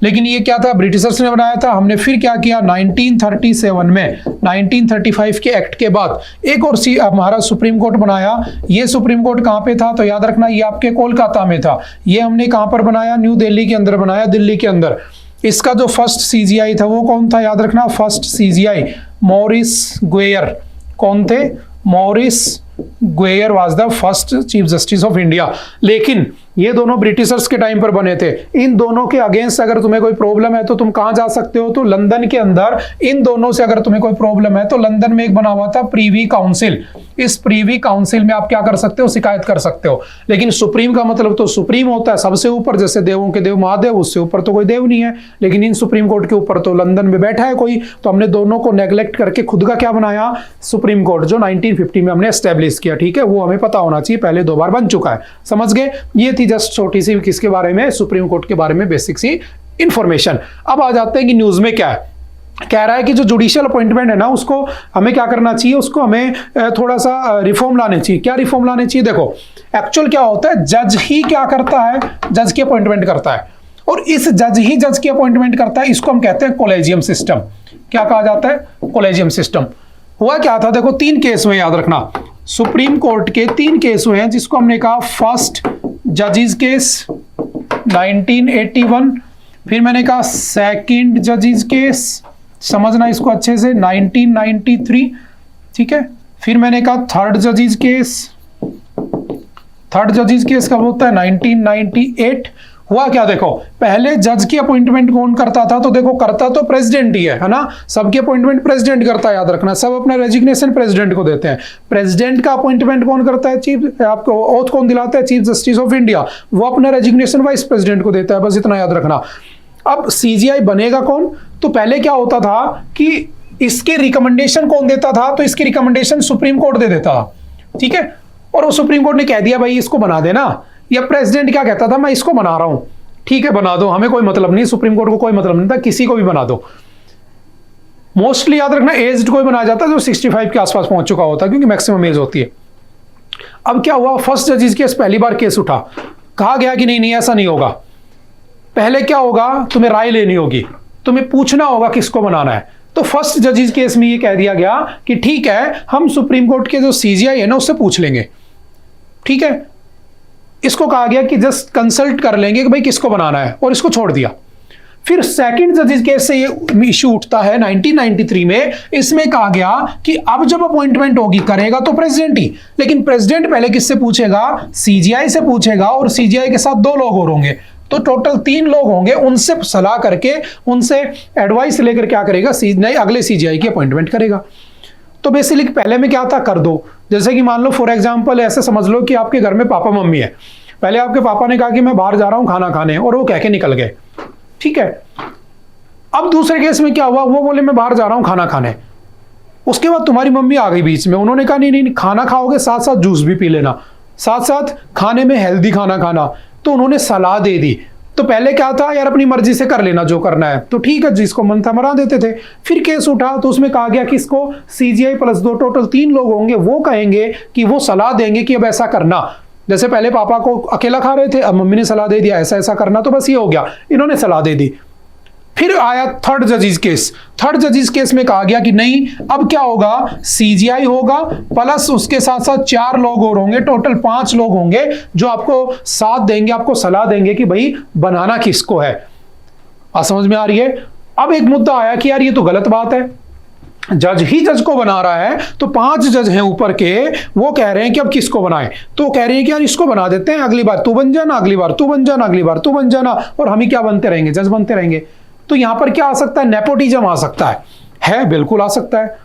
लेकिन ये क्या था? ब्रिटिशर्स ने बनाया था। हमने फिर क्या किया? 1937 में, 1935 के एक्ट के बाद एक और हमारा सुप्रीम कोर्ट बनाया। ये सुप्रीम कोर्ट कहाँ पे था? तो याद रखना ये आपके कोलकाता में था। ये हमने कहाँ पर बनाया? न्यू दिल्ली के अंदर बनाया, दिल्ली के अंदर। इसका जो फर्स्ट सीजीआई था वो कौन था? याद रखना फर्स्ट सीजीआई मॉरिस ग्वेयर। कौन थे? Maurice Gwyer was the first chief justice of India. लेकिन ये दोनों ब्रिटिशर्स के टाइम पर बने थे। इन दोनों के अगेंस्ट अगर तुम्हें कोई प्रॉब्लम है तो तुम कहां जा सकते हो? तो लंदन के अंदर इन दोनों से अगर तुम्हें कोई प्रॉब्लम है तो लंदन में एक बना हुआ था प्रीवी काउंसिल। इस प्रीवी काउंसिल में आप क्या कर सकते हो? शिकायत कर सकते हो। लेकिन सुप्रीम का मतलब तो सुप्रीम होता है सबसे ऊपर, जैसे देवों के देव महादेव, उससे ऊपर तो कोई देव नहीं है। लेकिन इन सुप्रीम कोर्ट के ऊपर तो लंदन में बैठा है कोई। तो हमने दोनों को नेग्लेक्ट करके खुद का क्या बनाया? सुप्रीम कोर्ट, जो 1950 में हमने एस्टेब्लिश किया। ठीक है, वो हमें पता होना चाहिए, पहले 2 बार बन चुका है। समझ गए? ये थी जस्ट छोटी सी किसके बारे में? सुप्रीम कोर्ट के बारे में बेसिक सी इंफॉर्मेशन। अब आ जाते हैं कि न्यूज में क्या है। कह रहा है कि जो जुडिशियल अपॉइंटमेंट है ना, उसको हमें क्या करना चाहिए? उसको हमें थोड़ा सा रिफॉर्म लाने चाहिए। क्या रिफॉर्म लाने चाहिए? देखो, एक्चुअल क्या होता है, जज ही क्या करता है? जज की अपॉइंटमेंट करता है। और इस जज ही जज की अपॉइंटमेंट करता है, इसको हम कहते हैं कोलेजियम सिस्टम। क्या कहा जाता है? Collegium system. हुआ क्या था? देखो, 3 केस हुए, याद रखना। सुप्रीम कोर्ट के 3 केस हुए हैं, जिसको हमने कहा फर्स्ट जजेस केस 1981, फिर मैंने कहा सेकंड जजेस केस, समझना इसको अच्छे से, 1993। ठीक है, फिर मैंने कहा थर्ड जजेस केस। थर्ड जजेस केस कब होता है? 1998। हुआ क्या? देखो, पहले जज की अपॉइंटमेंट कौन करता था? तो देखो, करता तो प्रेसिडेंट ही है ना। सबकी अपॉइंटमेंट प्रेसिडेंट करता है, याद रखना। सब अपना रेजिग्नेशन प्रेसिडेंट को देते हैं। प्रेसिडेंट का अपॉइंटमेंट कौन करता है? चीफ, आपको ओथ कौन दिलाता है? Chief justice of India. वो अपना रेजिग्नेशन वाइस प्रेसिडेंट को देता है, बस इतना याद रखना। अब सीजीआई बनेगा कौन? तो पहले क्या होता था कि इसके रिकमेंडेशन कौन देता था? तो इसकी रिकमेंडेशन सुप्रीम कोर्ट दे देता था। ठीक है, और वो सुप्रीम कोर्ट ने कह दिया भाई इसको बना देना, या प्रेसिडेंट क्या कहता था? मैं इसको बना रहा हूं, ठीक है बना दो, हमें कोई मतलब नहीं। सुप्रीम कोर्ट को कोई मतलब नहीं था, किसी को भी बना दो। मोस्टली याद रखना एज्ड कोई बनाया जाता है जो 65 के आसपास पहुंच चुका होता है, क्योंकि मैक्सिमम एज होती है। अब क्या हुआ? फर्स्ट जजेस केस पहली बार केस उठा, कहा गया कि नहीं ऐसा नहीं होगा। पहले क्या होगा? तुम्हें राय लेनी होगी, तुम्हें पूछना होगा किसको बनाना है। तो फर्स्ट जजेस केस में ये कह दिया गया कि ठीक है, हम सुप्रीम कोर्ट के जो सीजीआई है ना, उससे पूछ लेंगे। ठीक है, इसको कहा गया कि जस्ट कंसल्ट कर लेंगे कि भाई किसको बनाना है, और इसको छोड़ दिया। फिर सेकंड जजेस केस से ये इशू उठता है 1993 में। इसमें कहा गया कि अब जब अपॉइंटमेंट होगी, करेगा तो प्रेसिडेंट ही, लेकिन प्रेसिडेंट पहले किससे पूछेगा? सीजीआई से पूछेगा, और सीजीआई के साथ 2 लोग और होंगे, तो टोटल 3 लोग होंगे। उनसे सलाह करके, उनसे एडवाइस लेकर क्या करेगा? अगले सीजीआई की अपॉइंटमेंट करेगा। तो बेसिकली पहले में क्या था? कर दो। जैसे कि मान लो फॉर एग्जांपल ऐसे समझ लो कि आपके घर में पापा मम्मी है, पहले आपके पापा ने कहा कि मैं बाहर जा रहा हूं खाना खाने, और वो कह के निकल गए, ठीक है। अब दूसरे केस में क्या हुआ, वो बोले मैं बाहर जा रहा हूं खाना खाने, उसके बाद तुम्हारी मम्मी आ गई बीच में, उन्होंने कहा नहीं नहीं खाना खाओगे साथ साथ जूस भी पी लेना, साथ साथ खाने में हेल्दी खाना खाना, तो उन्होंने सलाह दे दी। तो पहले क्या था यार अपनी मर्जी से कर लेना जो करना है, तो ठीक है जिसको मन था मरा देते थे। फिर केस उठा तो उसमें कहा गया कि इसको CGI प्लस 2 टोटल 3 लोग होंगे, वो कहेंगे कि वो सलाह देंगे कि अब ऐसा करना, जैसे पहले पापा को अकेला खा रहे थे, अब मम्मी ने सलाह दे दिया ऐसा ऐसा करना, तो बस ये हो गया, इन्होंने सलाह दे दी। फिर आया थर्ड जजिस केस। थर्ड जजिस केस में कहा गया कि नहीं अब क्या होगा, CGI होगा प्लस उसके साथ साथ 4 लोग और होंगे, टोटल 5 लोग होंगे जो आपको साथ देंगे, आपको सलाह देंगे कि भाई बनाना किसको है। समझ में आ रही है। अब एक मुद्दा आया कि यार ये तो गलत बात है, जज ही जज को बना रहा है, तो 5 जज हैं ऊपर के, वो कह रहे हैं कि अब किसको बनाएं, तो कह रहे हैं कि यार इसको बना देते हैं, अगली बार तू बन जाना, अगली बार तू बन जाना, अगली बार तू बन जाना, और हम ही क्या बनते रहेंगे, जज बनते रहेंगे। तो यहां पर क्या आ सकता है, नेपोटिज्म आ सकता है बिल्कुल आ सकता है।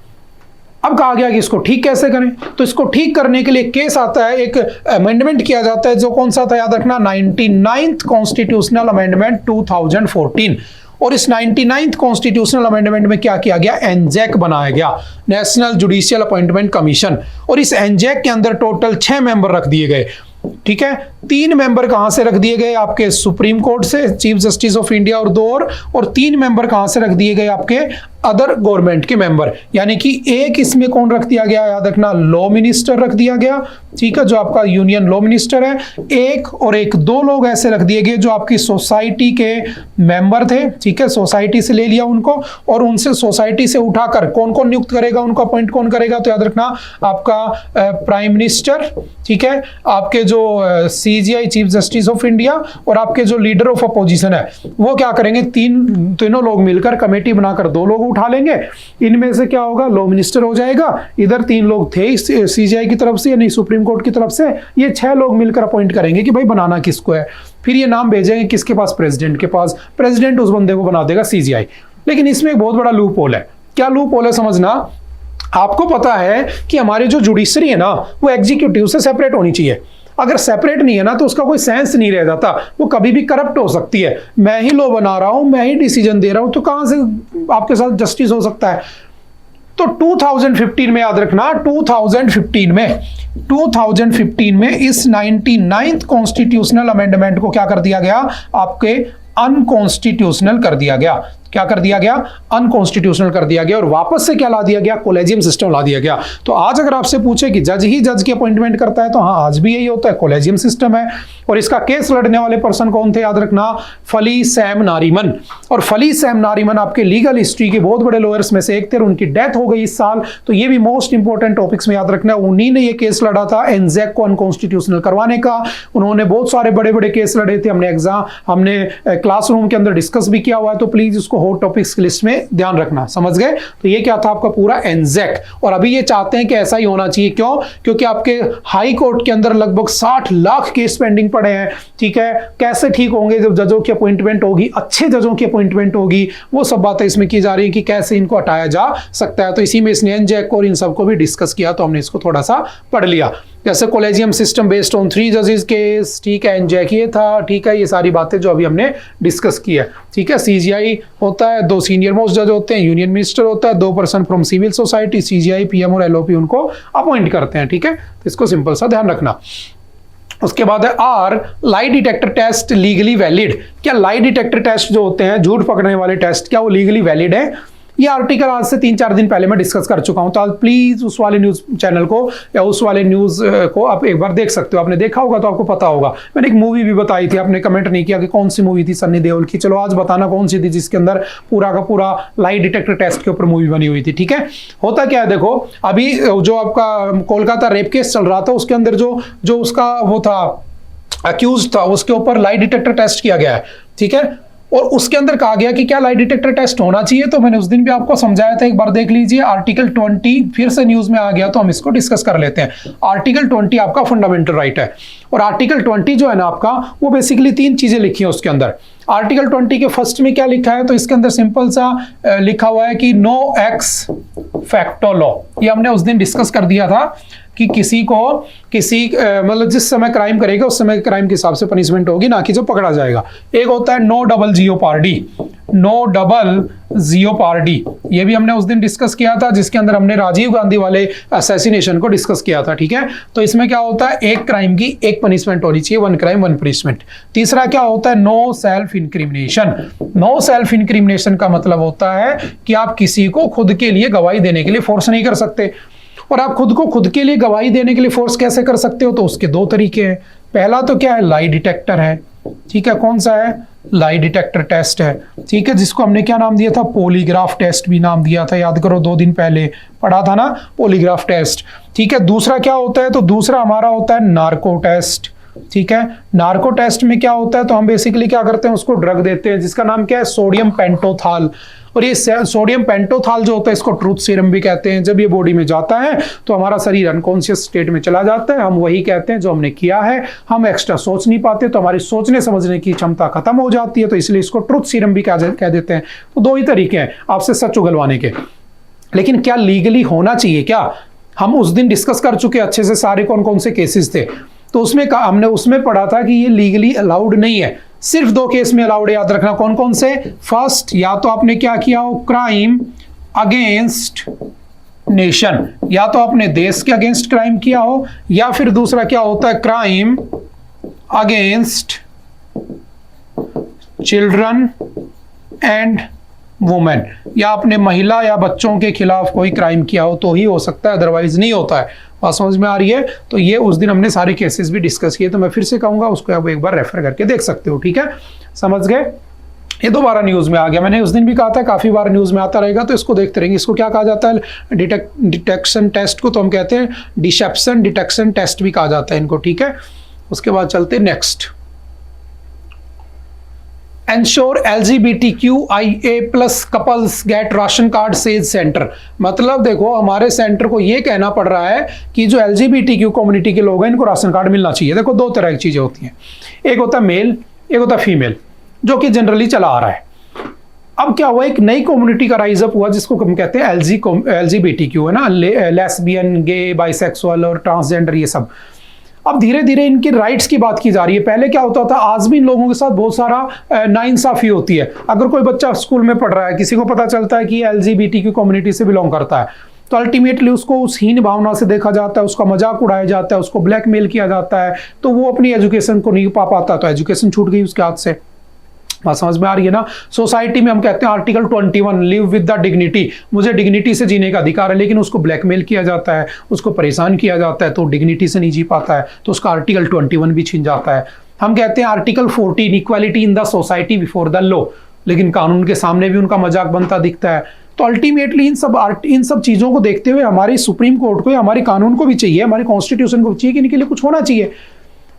अब कहा गया कि इसको ठीक कैसे करें, तो इसको ठीक करने के लिए केस आता है, एक अमेंडमेंट किया जाता है, जो कौन सा था याद रखना, 99th कॉन्स्टिट्यूशनल अमेंडमेंट 2014। और इस 99th कॉन्स्टिट्यूशनल अमेंडमेंट में क्या किया गया, एनजैक बनाया गया, नेशनल जुडिशियल अपॉइंटमेंट कमीशन। और इस एनजैक के अंदर टोटल 6 मेंबर रख दिए गए, ठीक है। 3 मेंबर कहां से रख दिए गए, आपके सुप्रीम कोर्ट से चीफ जस्टिस ऑफ इंडिया और 3 मेंबर कहां से रख दिए गए, आपके अदर गवर्नमेंट के मेंबर। यानी कि एक इसमें कौन रख दिया गया, याद रखना लॉ मिनिस्टर रख दिया गया, ठीक है, जो आपका यूनियन लॉ मिनिस्टर है। एक 2 लोग ऐसे रख दिए गए जो आपकी सोसाइटी के मेंबर थे, ठीक है, सोसाइटी से ले लिया उनको, और उनसे सोसाइटी से उठाकर कौन कौन नियुक्त करेगा, उनको अपॉइंट कौन करेगा, तो याद रखना आपका प्राइम मिनिस्टर, ठीक है, आपके जो CGI chief justice of India, और आपके जो लीडर ऑफ अपोजिशन है वो क्या करेंगे, तीनों लोग मिलकर कमेटी बनाकर 2 लोग उठा लेंगे। इनमें से क्या होगा, लॉ मिनिस्टर हो जाएगा, इधर 3 लोग थे CGI की तरफ से यानी सुप्रीम कोर्ट की तरफ से, ये 6 लोग मिलकर अपॉइंट करेंगे कि भाई बनाना किसको है। फिर ये नाम भेजेंगे किसके पास, प्रेसिडेंट के पास, प्रेसिडेंट उस बंदे को बना देगा CGI। लेकिन इसमें एक बहुत बड़ा लूप होल है। क्या लूप होल है समझना, आपको पता है कि हमारी जो जुडिशरी है ना वो एग्जीक्यूटिव से सेपरेट होनी चाहिए। अगर सेपरेट नहीं है ना तो उसका कोई सेंस नहीं रह जाता, वो कभी भी करप्ट हो सकती है। मैं ही लॉ बना रहा हूं, मैं ही डिसीजन दे रहा हूं, तो कहां से आपके साथ जस्टिस हो सकता है। तो 2015 में याद रखना, 2015 में इस 99th कॉन्स्टिट्यूशनल अमेंडमेंट को क्या कर दिया गया, आपके अनकॉन्स्टिट्यूशनल कर दिया गया। क्या कर दिया गया, अनकॉन्स्टिट्यूशनल कर दिया गया, और वापस से क्या ला दिया गया, कोलेजियम सिस्टम ला दिया गया। तो आज अगर आपसे पूछे कि जज ही जज की अपॉइंटमेंट करता है, तो हाँ आज भी यही होता है, कोलेजियम सिस्टम है। और इसका केस लड़ने वाले पर्सन कौन थे, याद रखना, फली सैम नारीमन। और फली सैम नारीमन आपके लीगल हिस्ट्री के बहुत बड़े लॉयर्स में से एक थे, उनकी डेथ हो गई इस साल, तो ये भी मोस्ट इंपॉर्टेंट टॉपिक्स में याद रखना। उन्हीं ने ये केस लड़ा था एनजैक को अनकॉन्स्टिट्यूशनल करवाने का। उन्होंने बहुत सारे बड़े बड़े केस लड़े थे, हमने क्लासरूम के अंदर डिस्कस भी किया हुआ है, तो प्लीज उसको हॉट टॉपिक्स की लिस्ट में ध्यान रखना, समझ गए। तो ये क्या था आपका पूरा एनजैक, और अभी ये चाहते हैं कि ऐसा ही होना चाहिए। क्यों, क्योंकि आपके हाई कोर्ट के अंदर लगभग 60 लाख केस पेंडिंग पड़े हैं, ठीक है। कैसे ठीक होंगे, जब जजों की अपॉइंटमेंट होगी, अच्छे जजों की अपॉइंटमेंट होगी, वो सब बातें इसमें की जा रही है कि कैसे इनको हटाया जा सकता है। तो इसी में इसने एनजैक और इन सबको भी डिस्कस किया, तो हमने इसको थोड़ा सा पढ़ लिया। जैसे कोलेजियम सिस्टम बेस्ड ऑन 3 जजेस केस, ठीक है, एनजैक ये था, ठीक है, ये सारी बातें जो अभी हमने डिस्कस की है, ठीक है। CGI होता है, 2 सीनियर मोस्ट जज होते हैं, यूनियन मिनिस्टर होता है, 2 person from civil society, CGI, PM और LOP उनको अपॉइंट करते हैं, ठीक है। तो इसको सिंपल सा ध्यान रखना। उसके बाद है are lie detector test legally valid. क्या लाई डिटेक्टर टेस्ट जो होते हैं, झूठ पकड़ने वाले टेस्ट, क्या वो लीगली वैलिड है? ये आर्टिकल आज से 3-4 दिन पहले मैं डिस्कस कर चुका हूं, तो आप प्लीज उस वाले न्यूज चैनल को या उस वाले न्यूज को आप एक बार देख सकते हो। आपने देखा होगा तो आपको पता होगा। मैंने एक मूवी भी बताई थी, आपने कमेंट नहीं किया कि कौन सी मूवी थी, सन्नी देओल की। चलो आज बताना कौन सी थी जिसके अंदर पूरा का पूरा लाई डिटेक्टर टेस्ट के ऊपर मूवी बनी हुई थी, ठीक है। होता क्या है, देखो अभी जो आपका कोलकाता रेप केस चल रहा था, उसके अंदर जो उसका वो था अक्यूज था, उसके ऊपर लाई डिटेक्टर टेस्ट किया गया है, ठीक है। और उसके अंदर कहा गया कि क्या लाई डिटेक्टर टेस्ट होना चाहिए, तो मैंने उस दिन भी आपको समझाया था, एक बार देख लीजिए। आर्टिकल 20 फिर से न्यूज में आ गया, तो हम इसको डिस्कस कर लेते हैं। आर्टिकल 20 आपका फंडामेंटल राइट है, और आर्टिकल 20 जो है ना आपका, वो बेसिकली 3 चीजें लिखी हैं उसके अंदर। आर्टिकल 20 के फर्स्ट में क्या लिखा है, तो इसके अंदर सिंपल सा लिखा हुआ है कि नो एक्स फैक्टो लॉ। ये हमने उस दिन डिस्कस कर दिया था कि किसी को मतलब जिस समय क्राइम करेगा उस समय क्राइम के हिसाब से पनिशमेंट होगी, ना कि जो पकड़ा जाएगा। एक होता है no double jeopardy, no double jeopardy, ये भी हमने उस दिन डिस्कस किया था जिसके अंदर हमने राजीव गांधी वाले असैसिनेशन को डिस्कस किया था, ठीक है। तो इसमें क्या होता है, एक क्राइम की एक पनिशमेंट होनी चाहिए, वन क्राइम वन पनिशमेंट। तीसरा क्या होता है, no self incrimination. No self incrimination का मतलब होता है कि आप किसी को खुद के लिए गवाही देने के लिए फोर्स नहीं कर सकते। और आप खुद को खुद के लिए गवाही देने के लिए फोर्स कैसे कर सकते हो, तो उसके दो तरीके हैं। पहला तो क्या है, लाई डिटेक्टर है, ठीक है। कौन सा है, लाई डिटेक्टर टेस्ट है, ठीक है, जिसको हमने क्या नाम दिया था, पॉलीग्राफ टेस्ट भी नाम दिया था, याद करो 2 दिन पहले पढ़ा था ना, पॉलीग्राफ टेस्ट, ठीक है। दूसरा क्या होता है, तो दूसरा हमारा होता है नार्को टेस्ट, ठीक है। नार्को टेस्ट में क्या होता है, तो हम बेसिकली क्या करते हैं, उसको ड्रग देते हैं जिसका नाम क्या है, सोडियम पेंटोथाल। और ये सोडियम पेंटोथाल जो होता है इसको ट्रूथ सीरम भी कहते हैं। जब ये बॉडी में जाता है तो हमारा शरीर अनकॉन्शियस स्टेट में चला जाता है, हम वही कहते हैं जो हमने किया है, हम एक्स्ट्रा सोच नहीं पाते, तो हमारी सोचने समझने की क्षमता खत्म हो जाती है, तो इसलिए इसको ट्रूथ सीरम भी कह देते हैं। तो 2 ही तरीके हैं आपसे सच उगलवाने के। लेकिन क्या लीगली होना चाहिए क्या, हम उस दिन डिस्कस कर चुके अच्छे से सारे कौन कौन से केसेस थे। तो उसमें हमने उसमें पढ़ा था कि ये लीगली अलाउड नहीं है, सिर्फ 2 केस में अलाउड है, याद रखना। कौन कौन से, फर्स्ट या तो आपने क्या किया हो, क्राइम अगेंस्ट नेशन, या तो आपने देश के अगेंस्ट क्राइम किया हो, या फिर दूसरा क्या होता है, crime against children and women, या आपने महिला या बच्चों के खिलाफ कोई क्राइम किया हो तो ही हो सकता है, अदरवाइज नहीं होता है। बात समझ में आ रही है। तो ये उस दिन हमने सारे केसेस भी डिस्कस किए, तो मैं फिर से कहूंगा उसको आप एक बार रेफर करके देख सकते हो, ठीक है, समझ गए। ये दोबारा न्यूज में आ गया, मैंने उस दिन भी कहा था काफी बार न्यूज में आता रहेगा, तो इसको देखते रहेंगे। इसको क्या कहा जाता है, डिटेक्शन टेस्ट को तो हम कहते हैं डिसेप्शन डिटेक्शन टेस्ट भी कहा जाता है इनको, ठीक है। उसके बाद चलते next, Ensure LGBTQIA+ couples get ration card says centre. मतलब देखो हमारे सेंटर को ये कहना पड़ रहा है कि जो LGBTQ कम्युनिटी के लोग हैं इनको राशन कार्ड मिलना चाहिए। देखो 2 तरह की चीजें होती हैं, एक होता है मेल, एक होता है फीमेल, जो कि जनरली चला आ रहा है। अब क्या हुआ, एक नई कम्युनिटी का राइज अप हुआ जिसको हम कहते हैं LGBTQ, है ना, लेस्बियन, गे, बाइसेक्सुअल और ट्रांसजेंडर, ये सब। अब धीरे धीरे इनके राइट्स की बात की जा रही है। पहले क्या होता था, आज भी इन लोगों के साथ बहुत सारा नाइंसाफी होती है। अगर कोई बच्चा स्कूल में पढ़ रहा है, किसी को पता चलता है कि LGBTQ कम्युनिटी से बिलोंग करता है, तो अल्टीमेटली उसको उस हीन भावना से देखा जाता है, उसका मजाक उड़ाया जाता है, उसको ब्लैकमेल किया जाता है, तो वो अपनी एजुकेशन को नहीं पा पाता, तो एजुकेशन छूट गई उसके हाथ से। बात समझ में आ रही है ना। सोसाइटी में हम कहते हैं article 21, live with the dignity, मुझे डिग्निटी से जीने का अधिकार है, लेकिन उसको ब्लैकमेल किया जाता है, उसको परेशान किया जाता है, तो डिग्निटी से नहीं जी पाता है, तो उसका आर्टिकल 21 भी छीन जाता है। हम कहते हैं article 14, equality in the society before the law, लेकिन कानून के सामने भी उनका मजाक बनता दिखता है। तो अल्टीमेटली इन सब चीजों को देखते हुए हमारी सुप्रीम कोर्ट को, हमारे कानून को भी चाहिए, हमारे कॉन्स्टिट्यूशन को भी चाहिए कि इनके लिए कुछ होना चाहिए।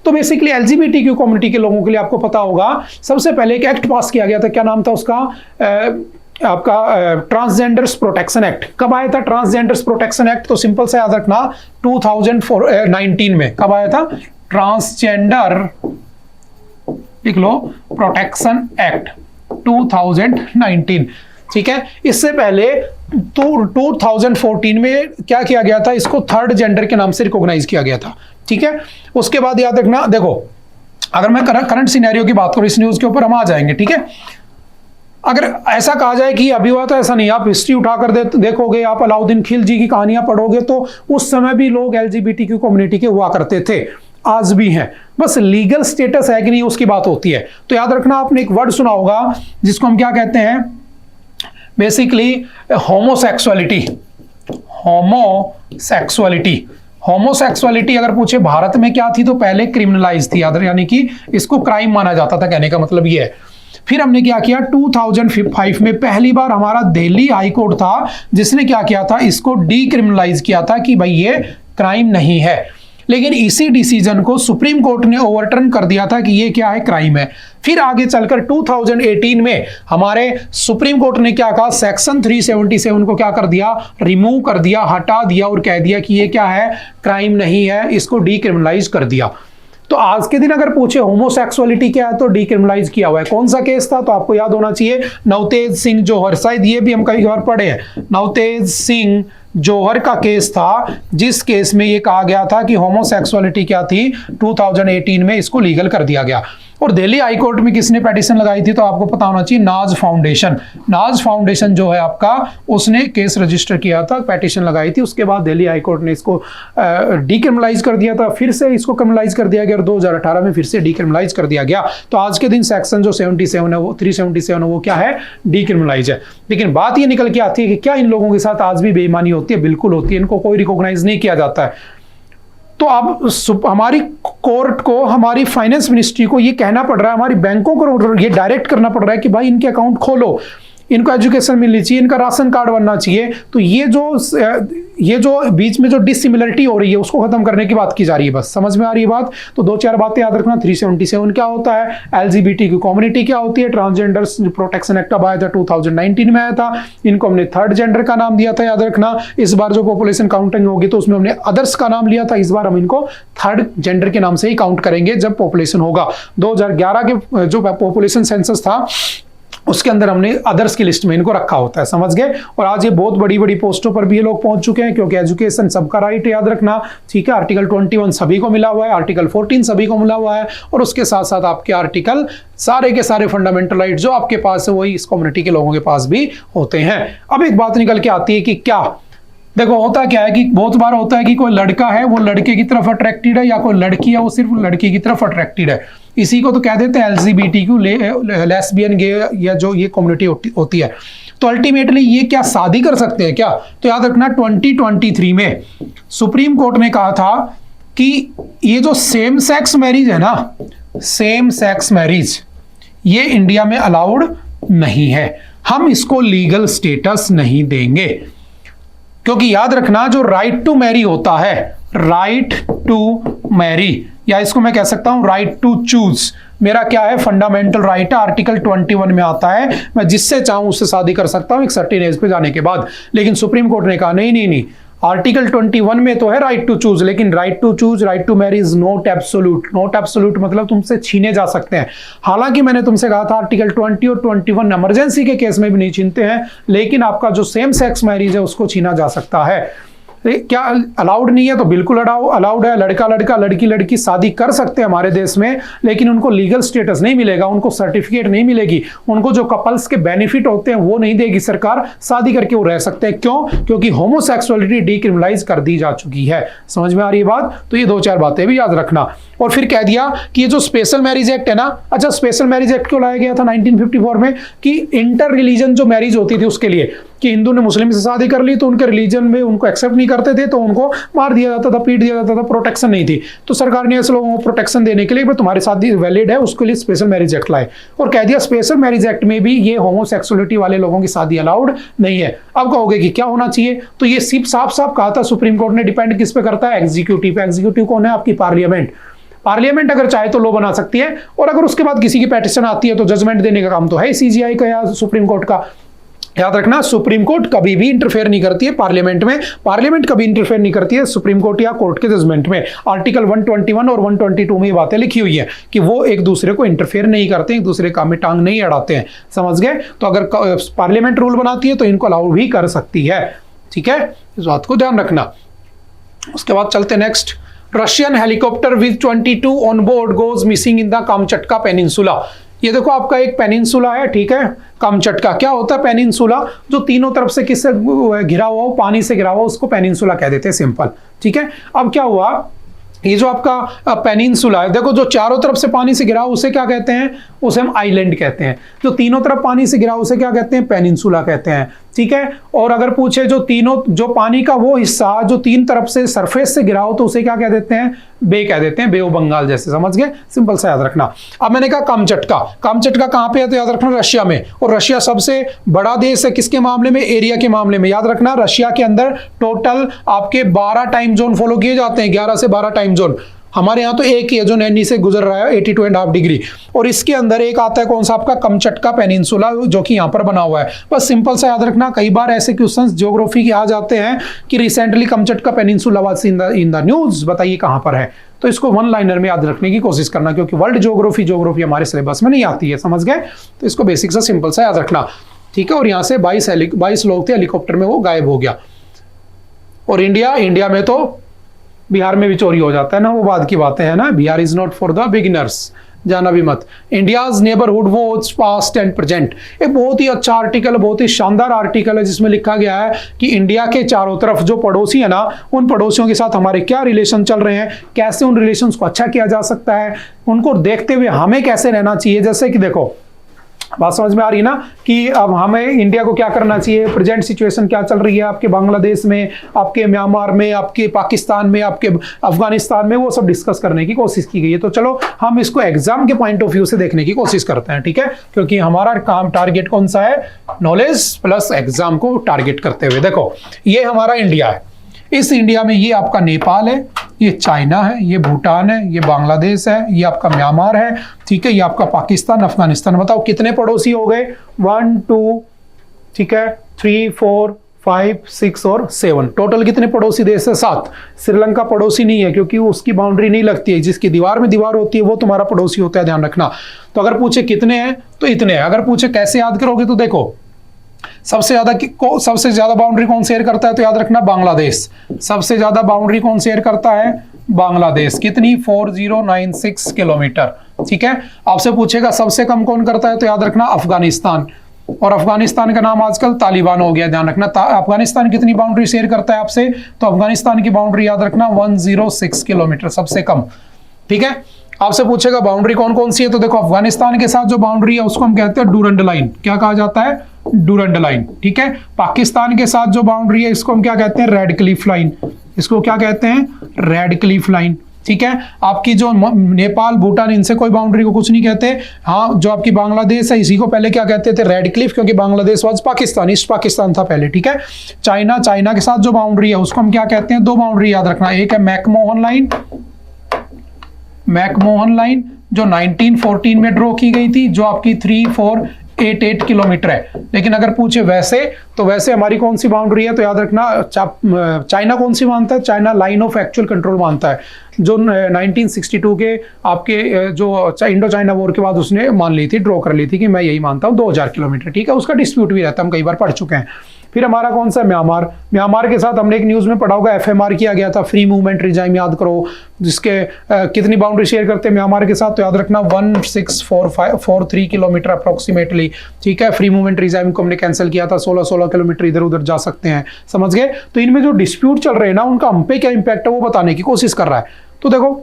तो बेसिकली LGBTQ कम्युनिटी के लोगों के लिए आपको पता होगा, सबसे पहले एक एक्ट पास किया गया था, क्या नाम था उसका, आपका ट्रांसजेंडर्स प्रोटेक्शन एक्ट। कब आया था ट्रांसजेंडर्स प्रोटेक्शन एक्ट, तो सिंपल से याद रखना 2019 में। कब आया था, ट्रांसजेंडर, लिख लो, प्रोटेक्शन एक्ट 2019, ठीक है। इससे पहले तो 2014 में क्या किया गया था, इसको थर्ड जेंडर के नाम से रिकॉग्नाइज किया गया था, ठीक है। उसके बाद याद रखना, देखो अगर मैं करंट सिनेरियो की बात करूं, इस न्यूज के ऊपर हम आ जाएंगे, ठीक है। अगर ऐसा कहा जाए कि अभी हुआ, तो ऐसा नहीं, आप हिस्ट्री उठाकर देखोगे, आप अलाउद्दीन खिलजी की कहानियां पढ़ोगे, तो उस समय भी लोग LGBTQ कम्युनिटी के हुआ करते थे, आज भी हैं। बस लीगल स्टेटस है कि नहीं उसकी बात होती है। तो याद रखना, आपने एक वर्ड सुना होगा जिसको हम क्या कहते हैं, बेसिकली होमोसेक्सुअलिटी। होमोसेक्सुअलिटी अगर पूछे भारत में क्या थी, तो पहले क्रिमिनलाइज थी, यानी कि इसको क्राइम माना जाता था, कहने का मतलब ये है। फिर हमने क्या किया, 2005 में पहली बार हमारा दिल्ली हाई कोर्ट था जिसने क्या किया था, इसको डीक्रिमिनलाइज किया था कि भाई ये क्राइम नहीं है। लेकिन इसी डिसीजन को सुप्रीम कोर्ट ने ओवरटर्न कर दिया था कि ये क्या है, क्राइम है। फिर आगे चलकर 2018 में हमारे सुप्रीम कोर्ट ने क्या कहा, सेक्शन 377 को क्या कर दिया, रिमूव कर दिया, हटा दिया और कह दिया कि ये क्या है, क्राइम नहीं है, इसको डीक्रिमिनलाइज कर दिया। तो आज के दिन अगर पूछे होमोसेक्सुअलिटी क्या है, तो डीक्रिमिनलाइज किया हुआ है। कौन सा केस था, तो आपको याद होना चाहिए, नवतेज सिंह जौहर, शायद ये भी हम कई बार पढ़े हैं, नवतेज सिंह जौहर का केस था, जिस केस में ये कहा गया था कि होमोसेक्सुअलिटी क्या थी, 2018 में इसको लीगल कर दिया गया। और दिल्ली हाई कोर्ट में किसने पिटीशन लगाई थी, तो आपको पता होना चाहिए, नाज फाउंडेशन। नाज फाउंडेशन जो है आपका, उसने केस रजिस्टर किया था, पिटीशन लगाई थी। उसके बाद दिल्ली हाई कोर्ट ने इसको डीक्रिमिनलाइज कर दिया था, फिर से इसको क्रिमिनलाइज कर दिया गया और 2018 में फिर से डीक्रिमिनलाइज कर दिया गया। तो आज के दिन सेक्शन जो 77 है, वो 377 है, वो क्या है, डीक्रिमिनलाइज है। लेकिन बात ये निकल के आती है कि क्या इन लोगों के साथ आज भी बेईमानी होती है? बिल्कुल होती है, इनको कोई रिकॉग्नाइज नहीं किया जाता है। तो अब हमारी कोर्ट को, हमारी फाइनेंस मिनिस्ट्री को ये कहना पड़ रहा है, हमारी बैंकों को ये डायरेक्ट करना पड़ रहा है कि भाई इनके अकाउंट खोलो, इनको एजुकेशन मिलनी चाहिए, इनका राशन कार्ड बनना चाहिए। तो ये जो बीच में जो डिसिमिलरिटी हो रही है उसको खत्म करने की बात की जा रही है। बस समझ में आ रही है बात? तो 2-4 बातें याद रखना। 377 क्या होता है, LGBT की कम्युनिटी क्या होती है, ट्रांसजेंडर्स प्रोटेक्शन एक्ट कब आया था, 2019 में आया था। इनको हमने थर्ड जेंडर का नाम दिया था, याद रखना। इस बार जो पॉपुलेशन काउंटिंग होगी तो उसमें हमने अदर्स का नाम लिया था, इस बार हम इनको थर्ड जेंडर के नाम से ही काउंट करेंगे जब पॉपुलेशन होगा। 2011 के जो पॉपुलेशन सेंसस था उसके अंदर हमने अदर्स की लिस्ट में इनको रखा होता है, समझ गए। और आज ये बहुत बड़ी बड़ी पोस्टों पर भी ये लोग पहुंच चुके हैं, क्योंकि एजुकेशन सबका राइट है, याद रखना, ठीक है। आर्टिकल 21 सभी को मिला हुआ है, आर्टिकल 14 सभी को मिला हुआ है, और उसके साथ साथ आपके आर्टिकल सारे के सारे फंडामेंटल राइट जो आपके पास है वही इस कम्युनिटी के लोगों के पास भी होते हैं। अब एक बात निकल के आती है कि क्या, देखो होता क्या है कि बहुत बार होता है कि कोई लड़का है वो लड़के की तरफ अट्रैक्टेड है, या कोई लड़की है वो सिर्फ लड़के की तरफ अट्रैक्टेड है। इसी को तो कह देते हैं LGBTQ, लेस्बियन, गे, या जो ये कम्युनिटी होती है। तो अल्टीमेटली ये क्या शादी कर सकते हैं क्या? तो याद रखना 2023 में सुप्रीम कोर्ट ने कहा था कि ये जो सेम सेक्स मैरिज है ना, सेम सेक्स मैरिज, ये इंडिया में अलाउड नहीं है, हम इसको लीगल स्टेटस नहीं देंगे। क्योंकि याद रखना जो राइट टू मैरी होता है, राइट टू मैरी, या इसको मैं कह सकता हूं राइट टू चूज, मेरा क्या है, फंडामेंटल राइट है, आर्टिकल 21 में आता है, मैं जिससे चाहूं उससे शादी कर सकता हूं एक सर्टेन एज पे जाने के बाद। लेकिन सुप्रीम कोर्ट ने कहा नहीं नहीं नहीं, आर्टिकल 21 में तो है राइट टू चूज, लेकिन right to choose, right to marry is not absolute. Not absolute मतलब तुमसे छीने जा सकते हैं। हालांकि मैंने तुमसे कहा था आर्टिकल 20 और 21 इमरजेंसी के केस में भी नहीं छीनते हैं, लेकिन आपका जो सेम सेक्स मैरिज है उसको छीना जा सकता है। क्या अलाउड नहीं है? तो बिल्कुल अलाउड है। लड़का लड़का, लड़की लड़की शादी कर सकते हैं हमारे देश में, लेकिन उनको लीगल स्टेटस नहीं मिलेगा, उनको सर्टिफिकेट नहीं मिलेगी, उनको जो कपल्स के बेनिफिट होते हैं वो नहीं देगी सरकार, शादी करके वो रह सकते हैं। क्यों? क्योंकि होमोसेक्सुअलिटी डीक्रिमिनलाइज कर दी जा चुकी है। समझ में आ रही है बात? तो ये 2-4 बातें भी याद रखना। और फिर कह दिया कि ये जो स्पेशल मैरिज एक्ट है ना, अच्छा स्पेशल मैरिज एक्ट क्यों लाया गया था 1954 में? कि इंटर रिलीजन जो मैरिज होती थी उसके लिए, कि हिंदू ने मुस्लिम से शादी कर ली तो उनके रिलीजन में उनको एक्सेप्ट नहीं करते थे, तो उनको मार दिया जाता था, पीट दिया जाता था, प्रोटेक्शन नहीं थी। तो सरकार ने ऐसे लोगों को प्रोटेक्शन देने के लिए तुम्हारी शादी वैलिड है, उसके लिए स्पेशल मैरिज एक्ट लाए, और कह दिया स्पेशल मैरिज एक्ट में भी ये होमोसेक्सुअलिटी वाले लोगों की शादी अलाउड नहीं है। अब कहोगे कि क्या होना चाहिए? तो ये सिर्फ साफ साफ कहा था सुप्रीम कोर्ट ने, डिपेंड किस पे करता है, एग्जीक्यूटिव पे। एग्जीक्यूटिव कौन है? आपकी पार्लियामेंट। पार्लियामेंट अगर चाहे तो लॉ बना सकती है, और अगर उसके बाद किसी की पेटिशन आती है तो जजमेंट देने का काम तो है CGI का या सुप्रीम कोर्ट का। याद रखना सुप्रीम कोर्ट कभी भी इंटरफेयर नहीं करती है पार्लियामेंट में, पार्लियामेंट कभी इंटरफेयर नहीं करती है सुप्रीम कोर्ट या कोर्ट के जजमेंट में। आर्टिकल 121 और 122 में ये बातें लिखी हुई है कि वो एक दूसरे को इंटरफेयर नहीं करते, एक दूसरे काम में टांग नहीं अड़ाते हैं। समझ गए? तो अगर पार्लियामेंट रूल बनाती है तो इनको अलाउ भी कर सकती है। ठीक है, इस बात को ध्यान रखना। उसके बाद चलते next. Russian helicopter with 22 on board goes missing in the Kamchatka peninsula. ये देखो आपका एक पेनिनसुला है, ठीक है, कामचटका। क्या होता है पेनिनसुला? जो तीनों तरफ से किससे घिरा हुआ हो, पानी से घिरा हुआ, उसको पेनिनसुला कह देते हैं, सिंपल। ठीक है, अब क्या हुआ, ये जो आपका पेनिनसुला है, देखो जो चारों तरफ से पानी से घिरा हो उसे क्या कहते हैं? उसे हम आइलैंड कहते हैं। जो तीनों तरफ पानी से घिरा उसे क्या कहते हैं? पेनिनसुला कहते हैं। ठीक है, और अगर पूछे जो पानी का वो हिस्सा जो 3 तरफ से सरफेस से घिरा हो तो उसे क्या कह देते हैं? बे कह देते हैं, बे ऑफ बंगाल जैसे। समझ गए? सिंपल सा याद रखना। अब मैंने कहा कामचटका, कामचटका कहां पे है? तो याद रखना रशिया में। और रशिया सबसे बड़ा देश है किसके मामले में? एरिया के मामले में। याद रखना रशिया के अंदर टोटल आपके 12 टाइम जोन फॉलो किए जाते हैं, 11 से 12 टाइम जोन। हमारे यहाँ तो एक ही है जो नैनी से गुजर रहा है 82.5 डिग्री, और इसके अंदर एक आता है कौन सा? आपका कामचटका पेनिनसुला, जो कि यहाँ पर बना हुआ है। बस सिंपल सा याद रखना। कई बार ऐसे क्वेश्चंस ज्योग्राफी के आ जाते हैं कि recently Kamchatka peninsula was in the news, बताइए कहाँ पर है। तो इसको वन लाइनर में याद रखने की कोशिश करना, क्योंकि वर्ल्ड ज्योग्राफी हमारे सिलेबस में नहीं आती है। समझ गए? तो इसको बेसिक सा सिंपल सा याद रखना। ठीक है, और यहाँ से 22 लोग थे हेलीकॉप्टर में, वो गायब हो गया। और इंडिया में तो बिहार में भी चोरी हो जाता है ना, वो बाद की बातें हैं ना। Bihar is not for the beginners, जाना भी मत। India's neighbourhood watch past and present, एक बहुत ही अच्छा आर्टिकल, बहुत ही शानदार आर्टिकल है, जिसमें लिखा गया है कि इंडिया के चारों तरफ जो पड़ोसी है ना, उन पड़ोसियों के साथ हमारे क्या रिलेशन चल रहे हैं, कैसे उन रिलेशंस को अच्छा किया जा सकता है, उनको देखते हुए हमें कैसे रहना चाहिए। जैसे कि देखो, बात समझ में आ रही है ना कि अब हमें इंडिया को क्या करना चाहिए, प्रेजेंट सिचुएशन क्या चल रही है आपके बांग्लादेश में, आपके म्यांमार में, आपके पाकिस्तान में, आपके अफगानिस्तान में, वो सब डिस्कस करने की कोशिश की गई है। तो चलो हम इसको एग्जाम के पॉइंट ऑफ व्यू से देखने की कोशिश करते हैं, ठीक है, क्योंकि हमारा काम टारगेट कौन सा है, नॉलेज प्लस एग्जाम को टारगेट करते हुए। देखो ये हमारा इंडिया है, इस इंडिया में ये आपका नेपाल है, ये चाइना है, ये भूटान है, ये बांग्लादेश है, ये आपका म्यांमार है, ठीक है, ये आपका पाकिस्तान, अफगानिस्तान। बताओ कितने पड़ोसी हो गए, 1 2, ठीक है, 3 4 5 6 और 7, टोटल कितने पड़ोसी देश है, 7। श्रीलंका पड़ोसी नहीं है क्योंकि उसकी बाउंड्री नहीं लगती है, जिसकी दीवार में दीवार होती है वो तुम्हारा पड़ोसी होता है, ध्यान रखना। तो अगर पूछे कितने हैं तो इतने हैं, अगर पूछे कैसे याद करोगे तो देखो, सबसे ज्यादा बाउंड्री कौन शेयर करता है, तो याद रखना बांग्लादेश। सबसे ज्यादा बाउंड्री कौन शेयर करता है, बांग्लादेश। कितनी, 4096 किलोमीटर, ठीक है। आपसे पूछेगा सबसे कम कौन करता है, तो याद रखना अफगानिस्तान। और अफगानिस्तान का नाम आजकल तालिबान हो गया, ध्यान रखना। अफगानिस्तान कितनी बाउंड्री शेयर करता है आपसे, तो अफगानिस्तान की बाउंड्री याद रखना 106 किलोमीटर, सबसे कम, ठीक है। आपसे पूछेगा बाउंड्री कौन कौन सी है, तो देखो अफगानिस्तान के साथ जो बाउंड्री है उसको हम कहते हैं डूरंड लाइन। क्या कहा जाता है, डूरंड लाइन, ठीक है। पाकिस्तान के साथ जो बाउंड्री है इसको हम क्या कहते हैं, रेड क्लिफ लाइन। इसको क्या कहते हैं, रेड क्लिफ लाइन, ठीक है। आपकी जो नेपाल भूटान, इनसे कोई बाउंड्री को कुछ नहीं कहते। हाँ, जो आपकी बांग्लादेश है इसी को पहले क्या कहते थे, रेड क्लिफ, क्योंकि बांग्लादेश वाज पाकिस्तान, ईस्ट पाकिस्तान था पहले, ठीक है। चाइना के साथ जो बाउंड्री है उसको हम क्या कहते हैं, 2 बाउंड्री याद रखना, एक है मैकमोहन लाइन जो 1914 में ड्रॉ की गई थी, जो आपकी 3488 किलोमीटर है। लेकिन अगर पूछे वैसे, तो वैसे हमारी कौन सी बाउंड्री है, तो याद रखना चाइना कौन सी मानता है, China line of actual control मानता है, जो 1962 के आपके जो इंडो चाइना वॉर के बाद उसने मान ली थी, ड्रॉ कर ली थी कि मैं यही मानता हूँ 2000 किलोमीटर, ठीक है। उसका डिस्प्यूट भी रहता है, हम कई बार पढ़ चुके हैं। फिर हमारा कौन सा, म्यांमार के साथ हमने एक न्यूज में पढ़ा होगा, FMR किया गया था, फ्री मूवमेंट रिजाइम, याद करो, जिसके कितनी बाउंड्री शेयर करते हैं म्यांमार के साथ, तो याद रखना 1643 किलोमीटर अप्रोक्सीमेटली, ठीक है। फ्री मूवमेंट रिजाइम को हमने कैंसिल किया था, 16 किलोमीटर इधर उधर जा सकते हैं, समझ गए। तो इनमें जो डिस्प्यूट चल रहे हैं ना, उनका हम पे क्या इंपैक्ट है वो बताने की कोशिश कर रहा है। तो देखो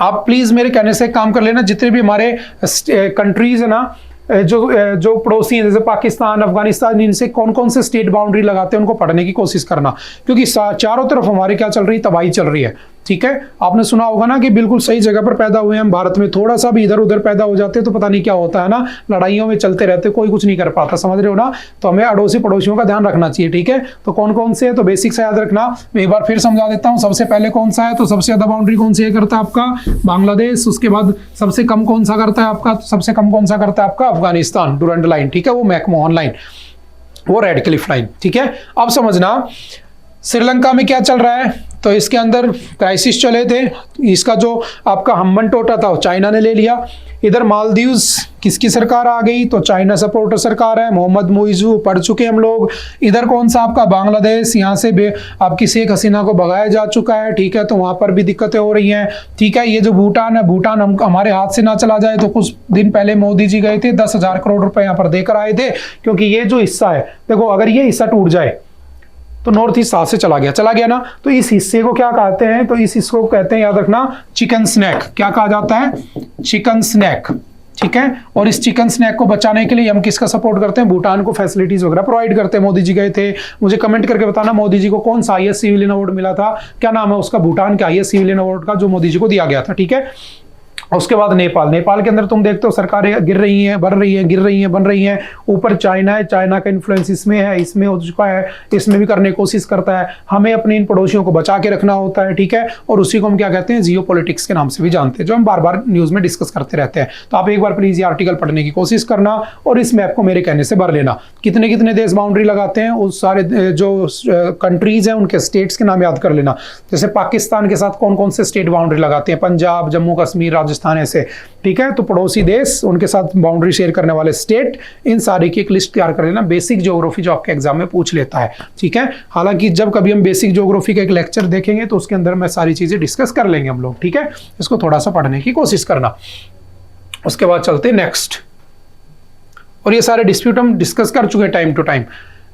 आप प्लीज मेरे कहने से काम कर लेना, जितने भी हमारे कंट्रीज है ना, जो पड़ोसी हैं, जैसे पाकिस्तान, अफगानिस्तान, इनसे कौन कौन से स्टेट बाउंड्री लगाते हैं उनको पढ़ने की कोशिश करना, क्योंकि चारों तरफ हमारे क्या चल रही है, तबाही चल रही है, ठीक है। आपने सुना होगा ना कि बिल्कुल सही जगह पर पैदा हुए हम भारत में, थोड़ा सा भी इधर उधर पैदा हो जाते तो पता नहीं क्या होता है ना, लड़ाइयों में चलते रहते, कोई कुछ नहीं कर पाता, समझ रहे हो ना। तो हमें अड़ोसी पड़ोसियों का ध्यान रखना चाहिए, ठीक है। तो कौन कौन से है, तो बेसिक से याद रखना, मैं एक बार फिर समझा देता हूँ। सबसे पहले कौन सा है, तो सबसे ज्यादा बाउंड्री कौन सी करता है आपका, बांग्लादेश। उसके बाद सबसे कम कौन सा करता है आपका, सबसे कम कौन सा करता है आपका, अफगानिस्तान, डूरंड लाइन, ठीक है, वो मैकमोहन लाइन, वो रेड क्लिफ लाइन, ठीक है। अब समझना श्रीलंका में क्या चल रहा है, तो इसके अंदर क्राइसिस चले थे, इसका जो आपका हम्बन टोटा था चाइना ने ले लिया। इधर मालदीव्स किसकी सरकार आ गई, तो चाइना सपोर्टर सरकार है, मोहम्मद मुइजू, पढ़ चुके हम लोग। इधर कौन सा आपका बांग्लादेश, यहाँ से आपकी शेख हसीना को भगाया जा चुका है, ठीक है, तो वहां पर भी दिक्कतें हो रही हैं, ठीक है। ये जो भूटान है, भूटान हमारे हाथ से ना चला जाए, तो कुछ दिन पहले मोदी जी गए थे, 10,000 करोड़ रुपए यहाँ पर देकर आए थे, क्योंकि ये जो हिस्सा है, देखो अगर ये हिस्सा टूट जाए तो नॉर्थ ईस्ट साथ से चला गया ना, तो इस हिस्से को क्या कहते हैं, तो इस हिस्से को कहते हैं, याद रखना, चिकन स्नैक। क्या कहा जाता है, चिकन स्नैक, ठीक है। और इस चिकन स्नैक को बचाने के लिए हम किसका सपोर्ट करते हैं, भूटान को फैसिलिटीज वगैरह प्रोवाइड करते हैं। मोदी जी गए थे, मुझे कमेंट करके बताना मोदी जी को कौन सा हाईएस्ट सिविलियन अवार्ड मिला था, क्या नाम है उसका, भूटान के हाईएस्ट सिविलियन अवार्ड का जो मोदी जी को दिया गया था, ठीक है। उसके बाद नेपाल के अंदर तुम देखते हो सरकारें गिर रही हैं, बढ़ रही हैं, गिर रही हैं, बन रही हैं। ऊपर चाइना है, चाइना का इन्फ्लुएंस इसमें है, इसमें हो चुका है, इसमें भी करने की कोशिश करता है। हमें अपने इन पड़ोसियों को बचा के रखना होता है, ठीक है। और उसी को हम क्या कहते हैं, जियोपॉलिटिक्स के नाम से भी जानते हैं, जो हम बार बार न्यूज में डिस्कस करते रहते हैं। तो आप एक बार प्लीज ये आर्टिकल पढ़ने की कोशिश करना और इस मैप को मेरे कहने से भर लेना। कितने कितने देश बाउंड्री लगाते हैं, उस सारे जो कंट्रीज हैं उनके स्टेट्स के नाम याद कर लेना। जैसे पाकिस्तान के साथ कौन कौन से स्टेट बाउंड्री लगाते हैं, पंजाब, जम्मू कश्मीर, राजस्थान, पाकिस्तान ऐसे, ठीक है। तो पड़ोसी देश, उनके साथ बाउंड्री शेयर करने वाले स्टेट, इन सारी की एक लिस्ट तैयार कर लेना। बेसिक ज्योग्राफी जो आपके एग्जाम में पूछ लेता है, ठीक है। हालांकि जब कभी हम बेसिक ज्योग्राफी का एक लेक्चर देखेंगे तो उसके अंदर में सारी चीजें डिस्कस कर लेंगे हम लोग, ठीक है। इसको थोड़ा सा पढ़ने की कोशिश करना। उसके बाद चलते नेक्स्ट, और ये सारे डिस्प्यूट हम डिस्कस कर चुके हैं टाइम टू टाइम।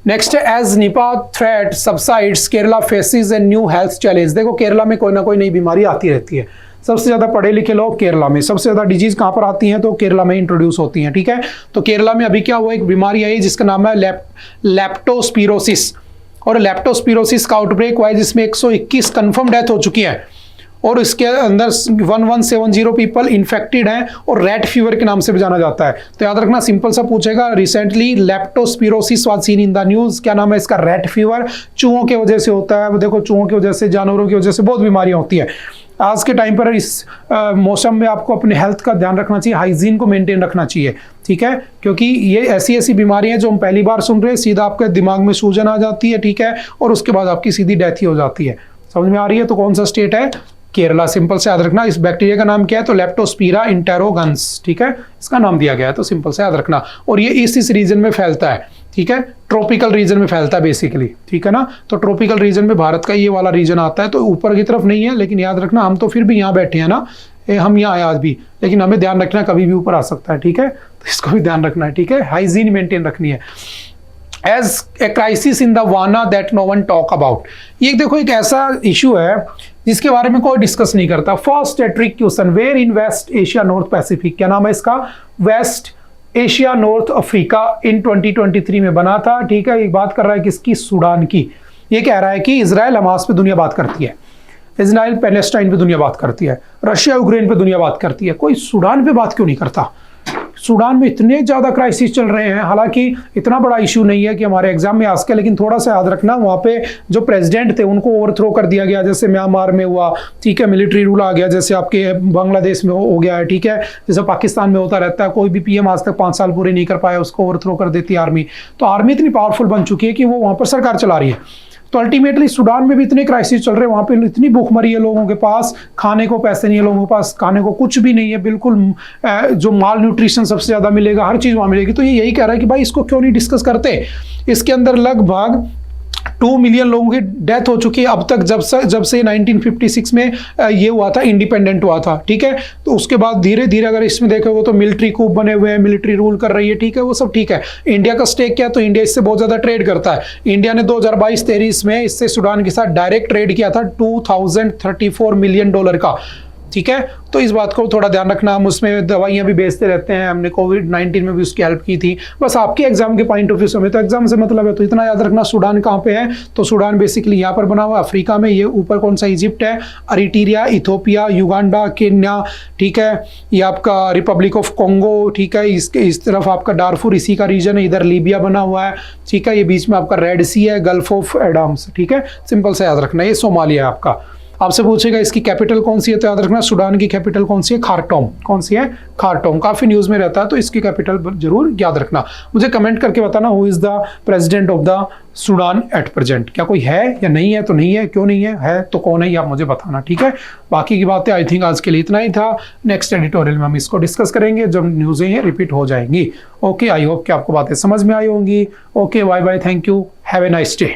नेक्स्ट है as Nipah threat subsides Kerala faces a new health challenge. देखो केरला में कोई ना कोई नई बीमारी आती रहती है। सबसे ज्यादा पढ़े लिखे लोग केरला में, सबसे ज्यादा डिजीज कहां पर आती हैं तो केरला में इंट्रोड्यूस होती हैं, ठीक है। तो केरला में अभी क्या हुआ, एक बीमारी आई जिसका नाम है लेप्टोस्पिरोसिस, और लेप्टोस्पिरोसिस का आउटब्रेक हुआ है जिसमें 121 कंफर्म डेथ हो चुकी है, और इसके अंदर 1170 पीपल इन्फेक्टेड हैं, और रेड फीवर के नाम से भी जाना जाता है। तो याद रखना, सिंपल सा पूछेगा, recently leptospirosis was seen in the news. क्या नाम है इसका? Red fever. चूहों की वजह से होता है। देखो चूहों की वजह से, जानवरों की वजह से बहुत बीमारियां होती है। आज के टाइम पर इस मौसम में आपको अपने हेल्थ का ध्यान रखना चाहिए, हाइजीन को मेंटेन रखना चाहिए, ठीक है। क्योंकि ये ऐसी ऐसी बीमारियां हैं जो हम पहली बार सुन रहे हैं, सीधा आपके दिमाग में सूजन आ जाती है, ठीक है, और उसके बाद आपकी सीधी डेथ ही हो जाती है। समझ में आ रही है? तो कौन सा स्टेट है? केरला। सिंपल से याद रखना। इस बैक्टीरिया का नाम क्या है? तो लेप्टोस्पिरा इंटेरोगन्स, ठीक है, इसका नाम दिया गया है। तो सिंपल से याद रखना। और ये इस रीजन में फैलता है, ठीक है, ट्रॉपिकल रीजन में फैलता है बेसिकली, ठीक है ना। तो ट्रॉपिकल रीजन में भारत का ये वाला रीजन आता है, तो ऊपर की तरफ नहीं है, लेकिन याद रखना हम तो फिर भी यहाँ बैठे हैं ना, हम यहाँ आए आज भी, लेकिन हमें ध्यान रखना कभी भी ऊपर आ सकता है, ठीक है। तो इसको भी ध्यान रखना है, ठीक है, हाइजीन मेंटेन रखनी है। As a crisis in the wanna that no one talk about. ये देखो एक ऐसा इशू है जिसके बारे में कोई डिस्कस नहीं करता। First trick question, where in west Asia north Pacific. क्या नाम है इसका? West Asia north Africa in 2023 में बना था, ठीक है। एक बात कर रहा है किसकी? सूडान की। ये कह रहा है कि इजराइल हमास पे दुनिया बात करती है, इजराइल पैलेस्टाइन पे दुनिया बात करती है, रशिया यूक्रेन पे दुनिया बात करती है, कोई सूडान पे बात क्यों नहीं करता? सूडान में इतने ज्यादा क्राइसिस चल रहे हैं। हालांकि इतना बड़ा इशू नहीं है कि हमारे एग्जाम में आ सके, लेकिन थोड़ा सा याद रखना, वहां पे जो प्रेसिडेंट थे उनको ओवरथ्रो कर दिया गया, जैसे म्यांमार में हुआ, ठीक है, मिलिट्री रूल आ गया, जैसे आपके बांग्लादेश में हो गया है, ठीक है, जैसे पाकिस्तान में होता रहता है। कोई भी पीएम आज तक 5 साल पूरे नहीं कर पाया, उसको ओवरथ्रो कर देती है आर्मी। तो आर्मी इतनी पावरफुल बन चुकी है कि वो वहां पर सरकार चला रही है। तो अल्टीमेटली सूडान में भी इतने क्राइसिस चल रहे हैं, वहां पे इतनी भूखमरी है, लोगों के पास खाने को पैसे नहीं है, लोगों के पास खाने को कुछ भी नहीं है, बिल्कुल जो माल न्यूट्रिशन सबसे ज्यादा मिलेगा, हर चीज वहां मिलेगी। तो ये यही कह रहा है कि भाई इसको क्यों नहीं डिस्कस करते। इसके अंदर लगभग 2 मिलियन लोगों की डेथ हो चुकी है अब तक, जब से 1956 में ये हुआ था, इंडिपेंडेंट हुआ था, ठीक है। तो उसके बाद धीरे धीरे अगर इसमें देखोगे तो मिलिट्री कूप बने हुए हैं, मिलिट्री रूल कर रही है, ठीक है, वो सब ठीक है। इंडिया का स्टेक क्या है? तो इंडिया इससे बहुत ज्यादा ट्रेड करता है। इंडिया ने 2022-23 में इससे सूडान के साथ डायरेक्ट ट्रेड किया था $2034 मिलियन का, ठीक है। तो इस बात को थोड़ा ध्यान रखना। हम उसमें दवाइयां भी बेचते रहते हैं, हमने कोविड-19 में भी उसकी हेल्प की थी। बस आपके एग्जाम के पॉइंट ऑफ व्यू से, तो एग्जाम से मतलब है, तो इतना याद रखना। सूडान कहाँ पे है? तो सूडान बेसिकली यहाँ पर बना हुआ अफ्रीका में। ये ऊपर कौन सा? इजिप्ट है, अरिट्रिया, इथोपिया, युगांडा, केन्या, ठीक है, ये आपका रिपब्लिक ऑफ कॉन्गो, ठीक है, इस तरफ आपका डारफुर इसी का रीजन है, इधर लीबिया बना हुआ है, ठीक है, ये बीच में आपका रेड सी है, गल्फ ऑफ एडम्स, ठीक है, सिंपल से याद रखना। ये सोमालिया है आपका। आपसे पूछेगा इसकी कैपिटल कौन सी है, तो याद रखना सूडान की कैपिटल कौन सी है? खार्टूम। कौन सी है? खार्टूम। काफी न्यूज में रहता है, तो इसकी कैपिटल जरूर याद रखना। मुझे कमेंट करके बताना, who is the president of the Sudan at present. क्या कोई है या नहीं है? तो नहीं है, क्यों नहीं है तो कौन है, ये आप मुझे बताना, ठीक है। बाकी की बातें आई थिंक आज के लिए इतना ही था। नेक्स्ट एडिटोरियल में हम इसको डिस्कस करेंगे जब न्यूज़ें हैं रिपीट हो जाएंगी। ओके, आई होप कि आपको बातें समझ में आई होंगी। Okay, bye bye, thank you, have a nice day.